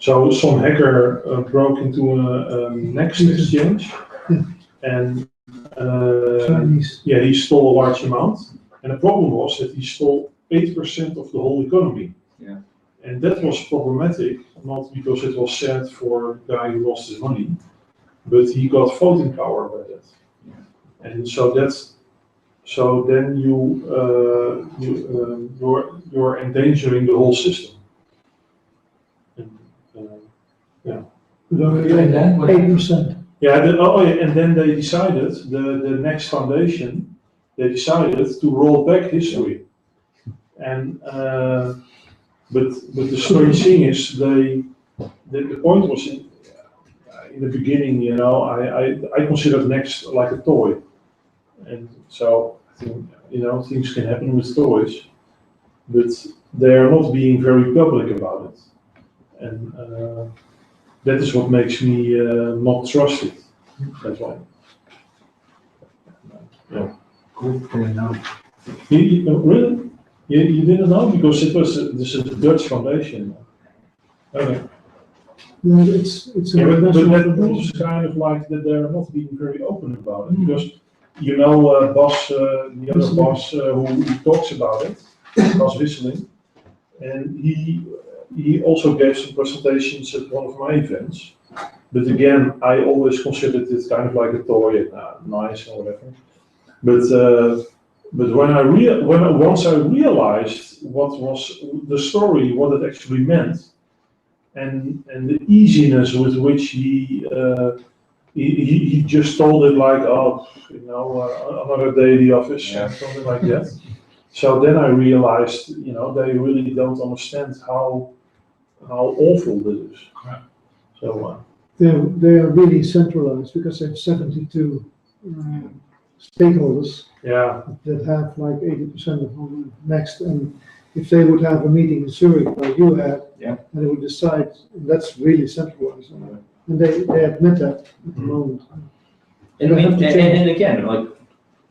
so some hacker broke into a next exchange, and Chinese. yeah, he stole a large amount, and the problem was that he stole 8% of the whole economy. Yeah. And that was problematic, not because it was sad for the guy who lost his money, but he got voting power by that. And so then you're endangering the whole system. And, yeah. And then what- 8%. Yeah, and then they decided, the next foundation, they decided to roll back history. And, but the strange thing is, the point was in the beginning, you know, I considered Next like a toy. And so, I think, you know, things can happen with toys, but they're not being very public about it. And that is what makes me not trust it. That's why. Yeah. Cool, didn't know. Really? You didn't know? Because this is a Dutch foundation. Okay. No, it's a Yeah, but that international proves kind of like that they're not being very open about it, because you know, Bas, the other Bas who talks about it, Bas Wisseling, and he also gave some presentations at one of my events. But again, I always considered it kind of like a toy, nice or whatever. But once I realized what was the story, what it actually meant, and the easiness with which he just told it like, oh, you know, another day in the office, something like that. So then I realized, you know, they really don't understand how awful this is. Yeah. So they are really centralized because they have 72 stakeholders yeah, that have like 80% of all the Next. And if they would have a meeting in Zurich like you had, Yeah. and they would decide, that's really centralized. And they admit that at the moment. And, They have to change. and again, like,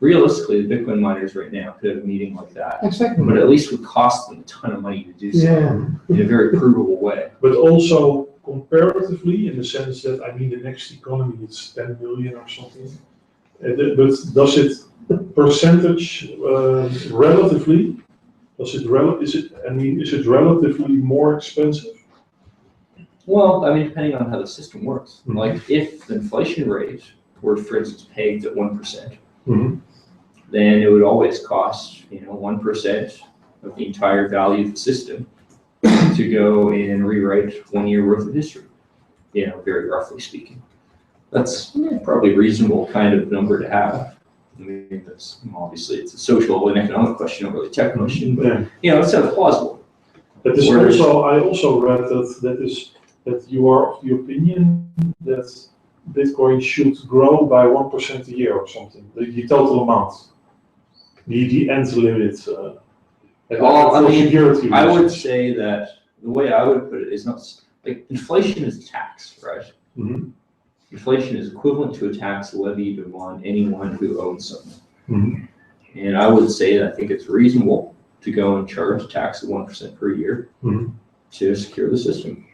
realistically, the Bitcoin miners right now could have a meeting like that, Exactly. but at least would cost them a ton of money to do so Yeah. in a very provable way. but also comparatively, in the sense that, I mean, the next economy is 10 million or something. But does it percentage relatively? Is it relatively more expensive? Well, I mean, depending on how the system works. Mhm. Like, if the inflation rate were, for instance, pegged at 1%, Mhm. then it would always cost, 1% of the entire value of the system to go in and rewrite 1 year worth of history, very roughly speaking. That's probably a reasonable kind of number to have. I mean, obviously it's a social and economic question, not really a tech question, but Yeah. it sounds plausible. That is Whereas- I also read that you are of the opinion that Bitcoin should grow by 1% a year or something, the total amount, the end limit. Well, I for mean, security I would reasons. say that the way I would put it is not, like, inflation is a tax, right? Mhm. Inflation is equivalent to a tax levied upon anyone who owns something. Mhm. And I would say that I think it's reasonable to go and charge a tax of 1% per year Mhm. to secure the system.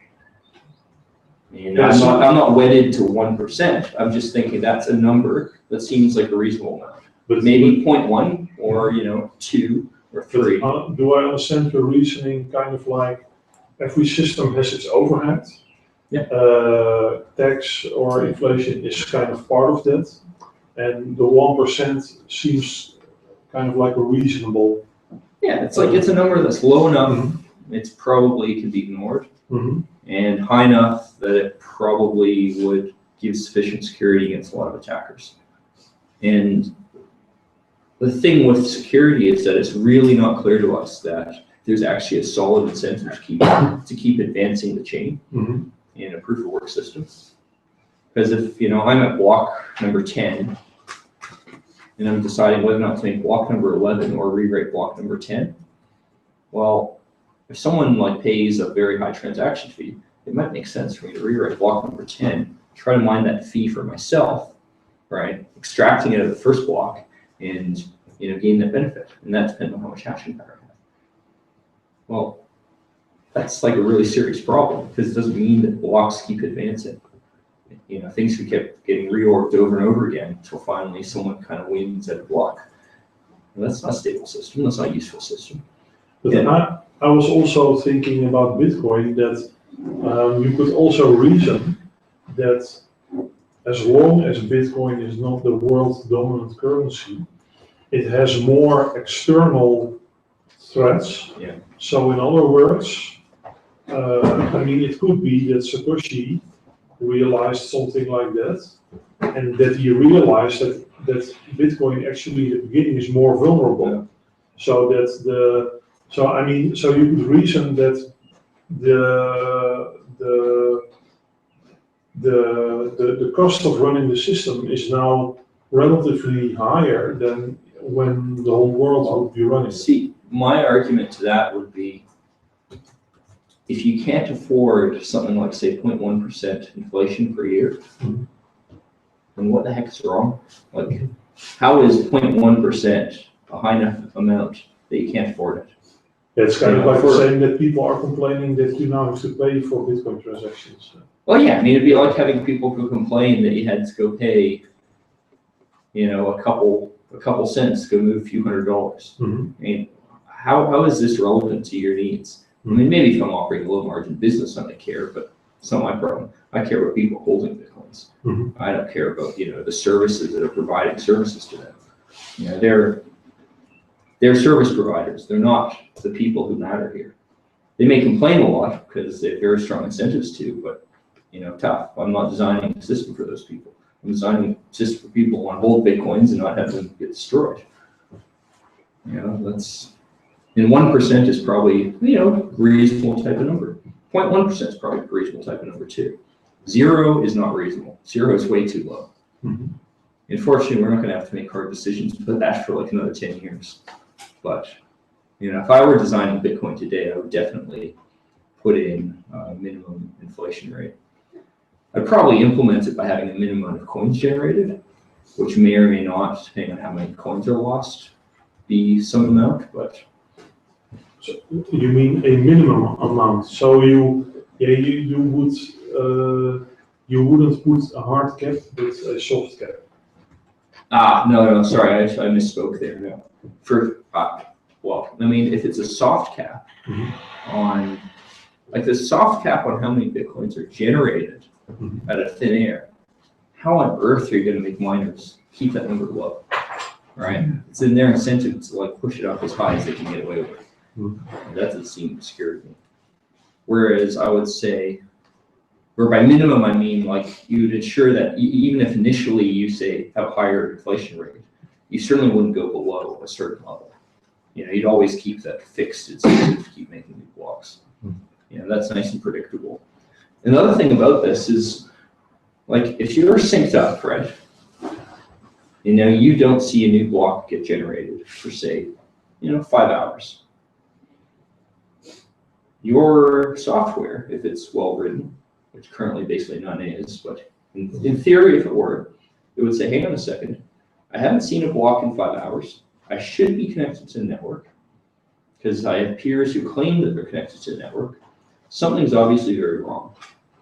And Yeah, so- I'm not wedded to 1%. I'm just thinking that's a number that seems like a reasonable amount. But Maybe 0.1 or 2 or 3. Do I understand your reasoning kind of like every system has its overhead? Yeah. Tax or inflation is kind of part of that, and the 1% seems kind of like a reasonable. Yeah, it's a number that's low enough. It's probably can be ignored, Mhm. and high enough that it probably would give sufficient security against a lot of attackers. And the thing with security is that it's really not clear to us that there's actually a solid incentive to keep advancing the chain Mhm. in a proof of work system. Because if I'm at block number 10 and I'm deciding whether or not to make block number 11 or rewrite block number 10, well, if someone pays a very high transaction fee, it might make sense for me to rewrite block number 10, try to mine that fee for myself, right? Extracting it out of the first block and, gain that benefit. And that depends on how much hashing power you have. Well, that's like a really serious problem because it doesn't mean that blocks keep advancing. Things could keep getting reorged over and over again until finally someone kind of wins at a block. And that's not a stable system. That's not a useful system. But I was also thinking about Bitcoin that you could also reason that as long as Bitcoin is not the world's dominant currency, it has more external threats. Yeah. So in other words, it could be that Satoshi realized something like that, and that he realized that Bitcoin actually at the beginning is more vulnerable. Yeah. So you could reason that the cost of running the system is now relatively higher than when the whole world would be running. See, my argument to that would be, if you can't afford something like, say, 0.1% inflation per year, Mhm. then what the heck is wrong? Like, how is 0.1% a high enough amount that you can't afford it? It's kind of Yeah, like for- saying that people are complaining that you now have to pay for Bitcoin transactions. Well, yeah, it'd be like having people who complain that you had to go pay, a couple cents to go move a few $100s. Mhm. How is this relevant to your needs? Maybe if I'm operating a low margin business, I might care, but it's not my problem. I care about people holding Bitcoins. Mhm. I don't care about, the services that are providing services to them. They're service providers. They're not the people who matter here. They may complain a lot because they have very strong incentives to, but, tough. I'm not designing a system for those people. I'm designing a system for people who want to hold Bitcoins and not have them get destroyed. And 1% is probably, reasonable type of number. 0.1% is probably a reasonable type of number too. 0 is not reasonable. 0 is way too low. Mhm. Unfortunately, we're not going to have to make hard decisions for that for like another 10 years. But, if I were designing Bitcoin today, I would definitely put in a minimum inflation rate. I'd probably implement it by having a minimum of coins generated, which may or may not, depending on how many coins are lost, be some amount, but So you mean a minimum amount? So you wouldn't put a hard cap, but a soft cap. no, sorry, I misspoke there. No, if it's a soft cap Mhm. on, like the soft cap on how many Bitcoins are generated Mhm. out of thin air, how on earth are you going to make miners keep that number low, right? It's in their incentive to like push it up as high as they can get away with. Mhm. That doesn't seem to scare me. Whereas I would say, where by minimum I mean like you would ensure that even if initially you say have a higher inflation rate, you certainly wouldn't go below a certain level. You'd always keep that fixed incentive to keep making new blocks. That's nice and predictable. Another thing about this is, like, if you're synced up, right? You don't see a new block get generated for say, 5 hours. Your software, if it's well written, which currently basically none is, but in theory, if it were, it would say, hang on a second, I haven't seen a block in 5 hours. I should be connected to the network because I have peers who claim that they're connected to the network. Something's obviously very wrong.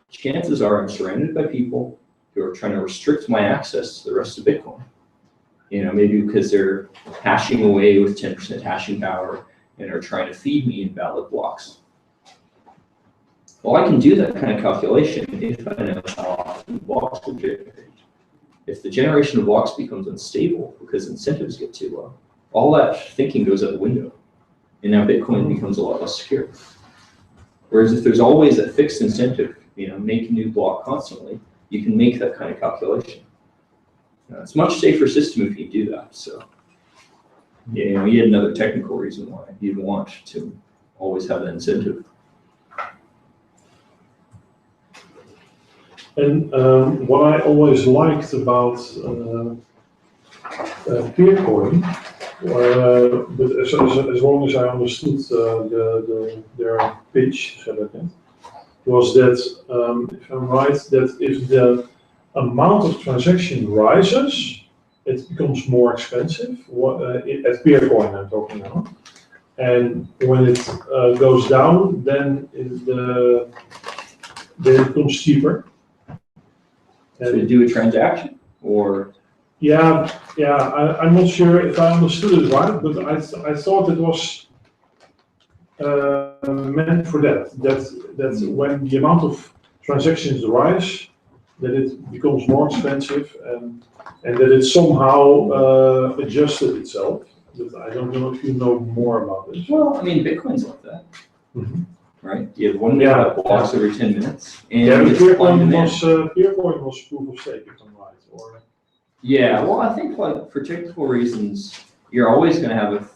Chances are I'm surrounded by people who are trying to restrict my access to the rest of Bitcoin. Maybe because they're hashing away with 10% hashing power and are trying to feed me invalid blocks. Well, I can do that kind of calculation if I know how often blocks are generated. If the generation of blocks becomes unstable because incentives get too low, all that thinking goes out the window. And now Bitcoin becomes a lot less secure. Whereas if there's always a fixed incentive, make a new block constantly, you can make that kind of calculation. It's a much safer system if you do that. So, yet another technical reason why you'd want to always have that incentive. And what I always liked about Peercoin, but as long as I understood their pitch, was that, if I'm right, that if amount of transaction rises, it becomes more expensive. At Peercoin I'm talking now. And when it goes down, then it becomes cheaper. To do a transaction, or? Yeah, I'm not sure if I understood it right, but I thought it was meant for that when the amount of transactions rise, that it becomes more expensive and that it somehow adjusted itself. But I don't know if you know more about this. Well, I mean, Bitcoin's like that, Mhm. right? You have one Yeah. that blocks every 10 minutes. And Yeah, but it's supply and demand. Peercoin was proof of stake, if I'm right, or? Yeah, well, I think like for technical reasons, you're always going to have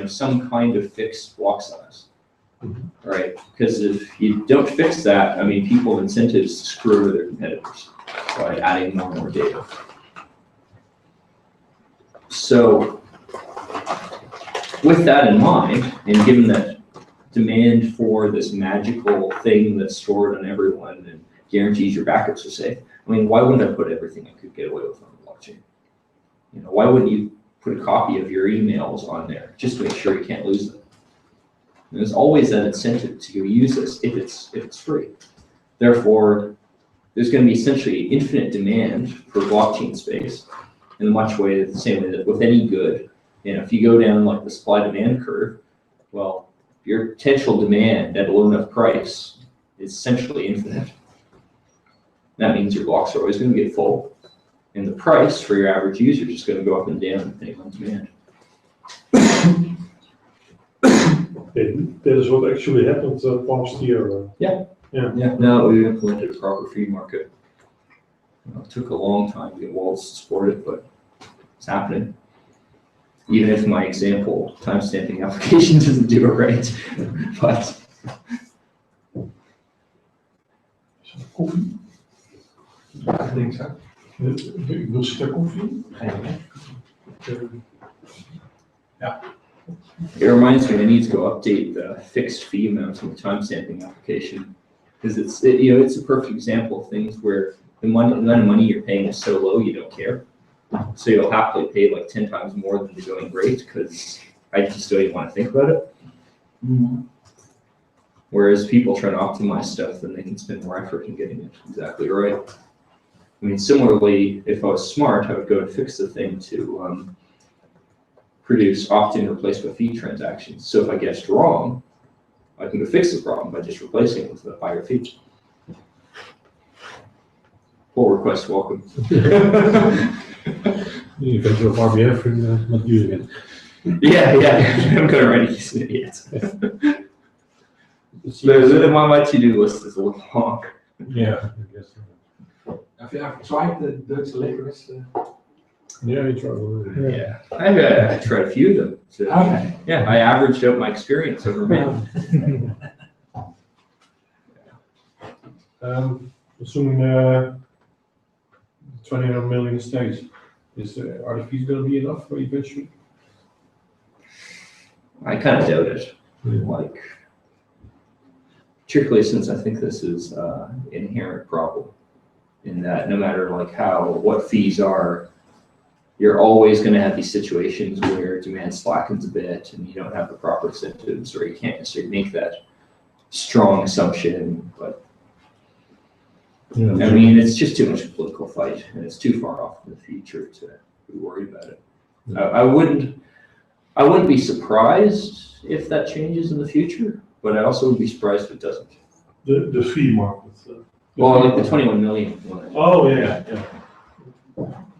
some kind of fixed block size, right? Because if you don't fix that, I mean, people have incentives to screw over their competitors by adding more and more data. So with that in mind, and given that demand for this magical thing that's stored on everyone and guarantees your backups are safe, I mean, why wouldn't I put everything I could get away with on the blockchain? Why wouldn't you put a copy of your emails on there just to make sure you can't lose them? And there's always that incentive to use this if it's free. Therefore, there's going to be essentially infinite demand for blockchain space in the same way that with any good. If you go down like the supply-demand curve, well, your potential demand at a low enough price is essentially infinite. That means your blocks are always going to get full. And the price for your average user is just going to go up and down depending on demand. That is what actually happened last year. Yeah. Yeah. Now we implemented a proper fee market. It took a long time to get wallets to support it, but it's happening. Even if my example timestamping application doesn't do it right, but. Koffie? I think so. Lust je koffie? It reminds me I need to go update the fixed fee amount in the timestamping application, because it's a perfect example of things where the amount of money you're paying is so low you don't care. So you'll happily pay like 10 times more than the going rate because I just don't even want to think about it. Whereas people try to optimize stuff, then they can spend more effort in getting it exactly right. I mean, similarly, if I was smart, I would go and fix the thing to produce opt-in replacement fee transactions. So if I guessed wrong, I can go fix the problem by just replacing it with a higher fee. Pull request welcome. You can so far behave in not using it. Yeah, I'm going to write these idiots. My to-do list is a little long. Yeah, I guess. Have you ever tried the Dutch licorice? Yeah, you try already. Yeah, I tried a few of them. So, Okay. yeah, I averaged out my experience over man. Assuming 29 million stays, are the fees going to be enough for eventually? I kind of doubt it. Like, particularly since I think this is an inherent problem in that no matter like what fees are, you're always going to have these situations where demand slackens a bit and you don't have the proper incentives, or you can't necessarily make that strong assumption. But Yeah. I mean, it's just too much a political fight, and it's too far off in the future to be worried about it. I wouldn't be surprised if that changes in the future, but I also wouldn't be surprised if it doesn't. The fee market. Well, like the 21 million one. Oh, yeah.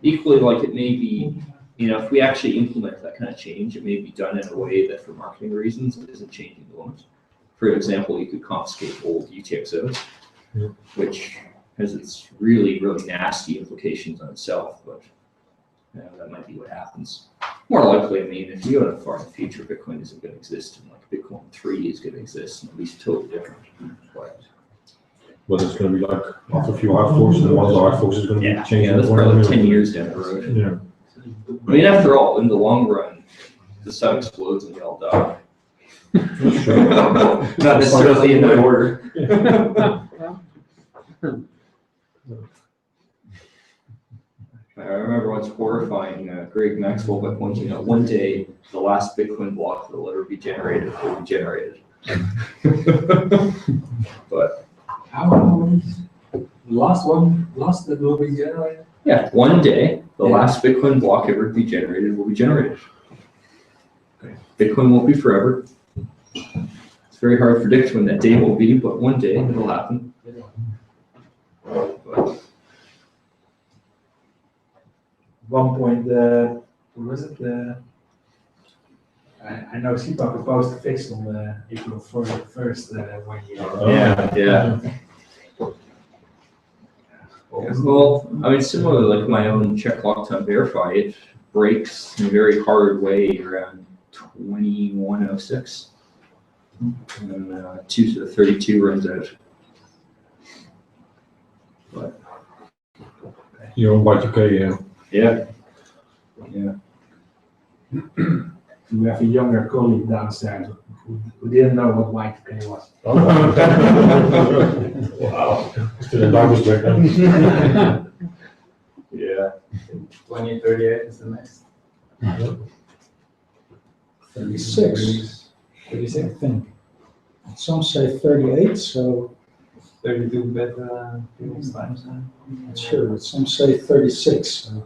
Equally, like it may be, if we actually implement that kind of change, it may be done in a way that for marketing reasons, it isn't changing the limit. For example, you could confiscate old UTXOs, which has its really, really nasty implications on itself, but that might be what happens. More likely, I mean, if you go far in the future, Bitcoin isn't going to exist, and like Bitcoin 3 is going to exist, and at least totally different. But it's going to be like after a few hard forks, and one of the hard forks is going to be changing. Yeah, that's probably like 10 years down the road. Yeah. I mean, after all, in the long run, the sun explodes and we all die. Not necessarily in that order. I remember once horrifying Greg Maxwell by pointing out one day the last Bitcoin block that will ever be generated will be generated. But How last that will be generated? yeah, one day the last Bitcoin block ever to be generated will be generated. Bitcoin won't be forever. It's very hard to predict when that day will be, but one day it'll happen. But, One point, what was it? I know SIPA proposed to fix on April 1st when you. yeah. Well, I mean, similarly, like my own check lock time verify, it breaks in a very hard way around 2106. And 2 to the 32 runs out. But You're on Y2K, yeah. Yeah. We have a younger colleague downstairs who didn't know what Y2K was. Wow. Still a darkest back then. Yeah. 2038 is the next. 36, 36. I think. Some say 38, so 32-bit Phoenix times. not sure, but some say 36. So.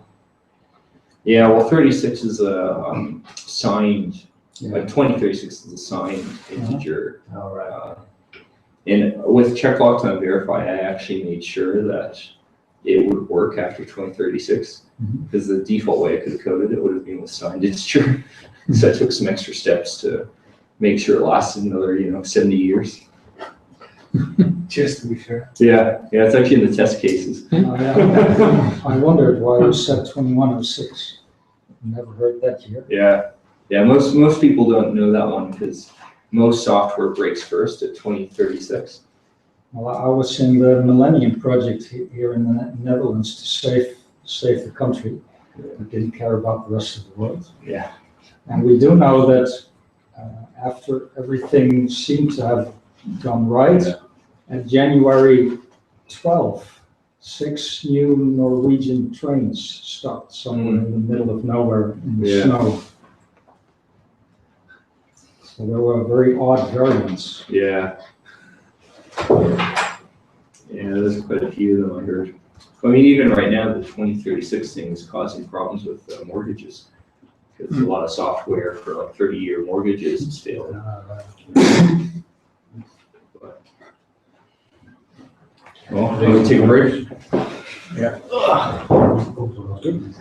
Yeah, well, 36 is a signed, Yeah. like 2036 is a signed integer. All right. And with check lock time verify, I actually made sure that it would work after 2036 because the default way I could have coded it would have been with signed integer. So I took some extra steps to make sure it lasted another, 70 years. Just to be sure. Yeah, it's actually in the test cases. I wondered why you said 2106. Never heard that year. Yeah. Most people don't know that one because most software breaks first at 2036. Well, I was in the Millennium Project here in the Netherlands to save the country. We didn't care about the rest of the world. Yeah. And we do know that after everything seemed to have gone right, at January 12, 6 new Norwegian trains stopped somewhere in the middle of nowhere in the snow. So there were very odd variants. Yeah, there's quite a few of them I heard. I mean, even right now, the 2036 thing is causing problems with mortgages. Because a lot of software for like 30-year mortgages is failing. Well, maybe we'll take a break. Yeah. Good.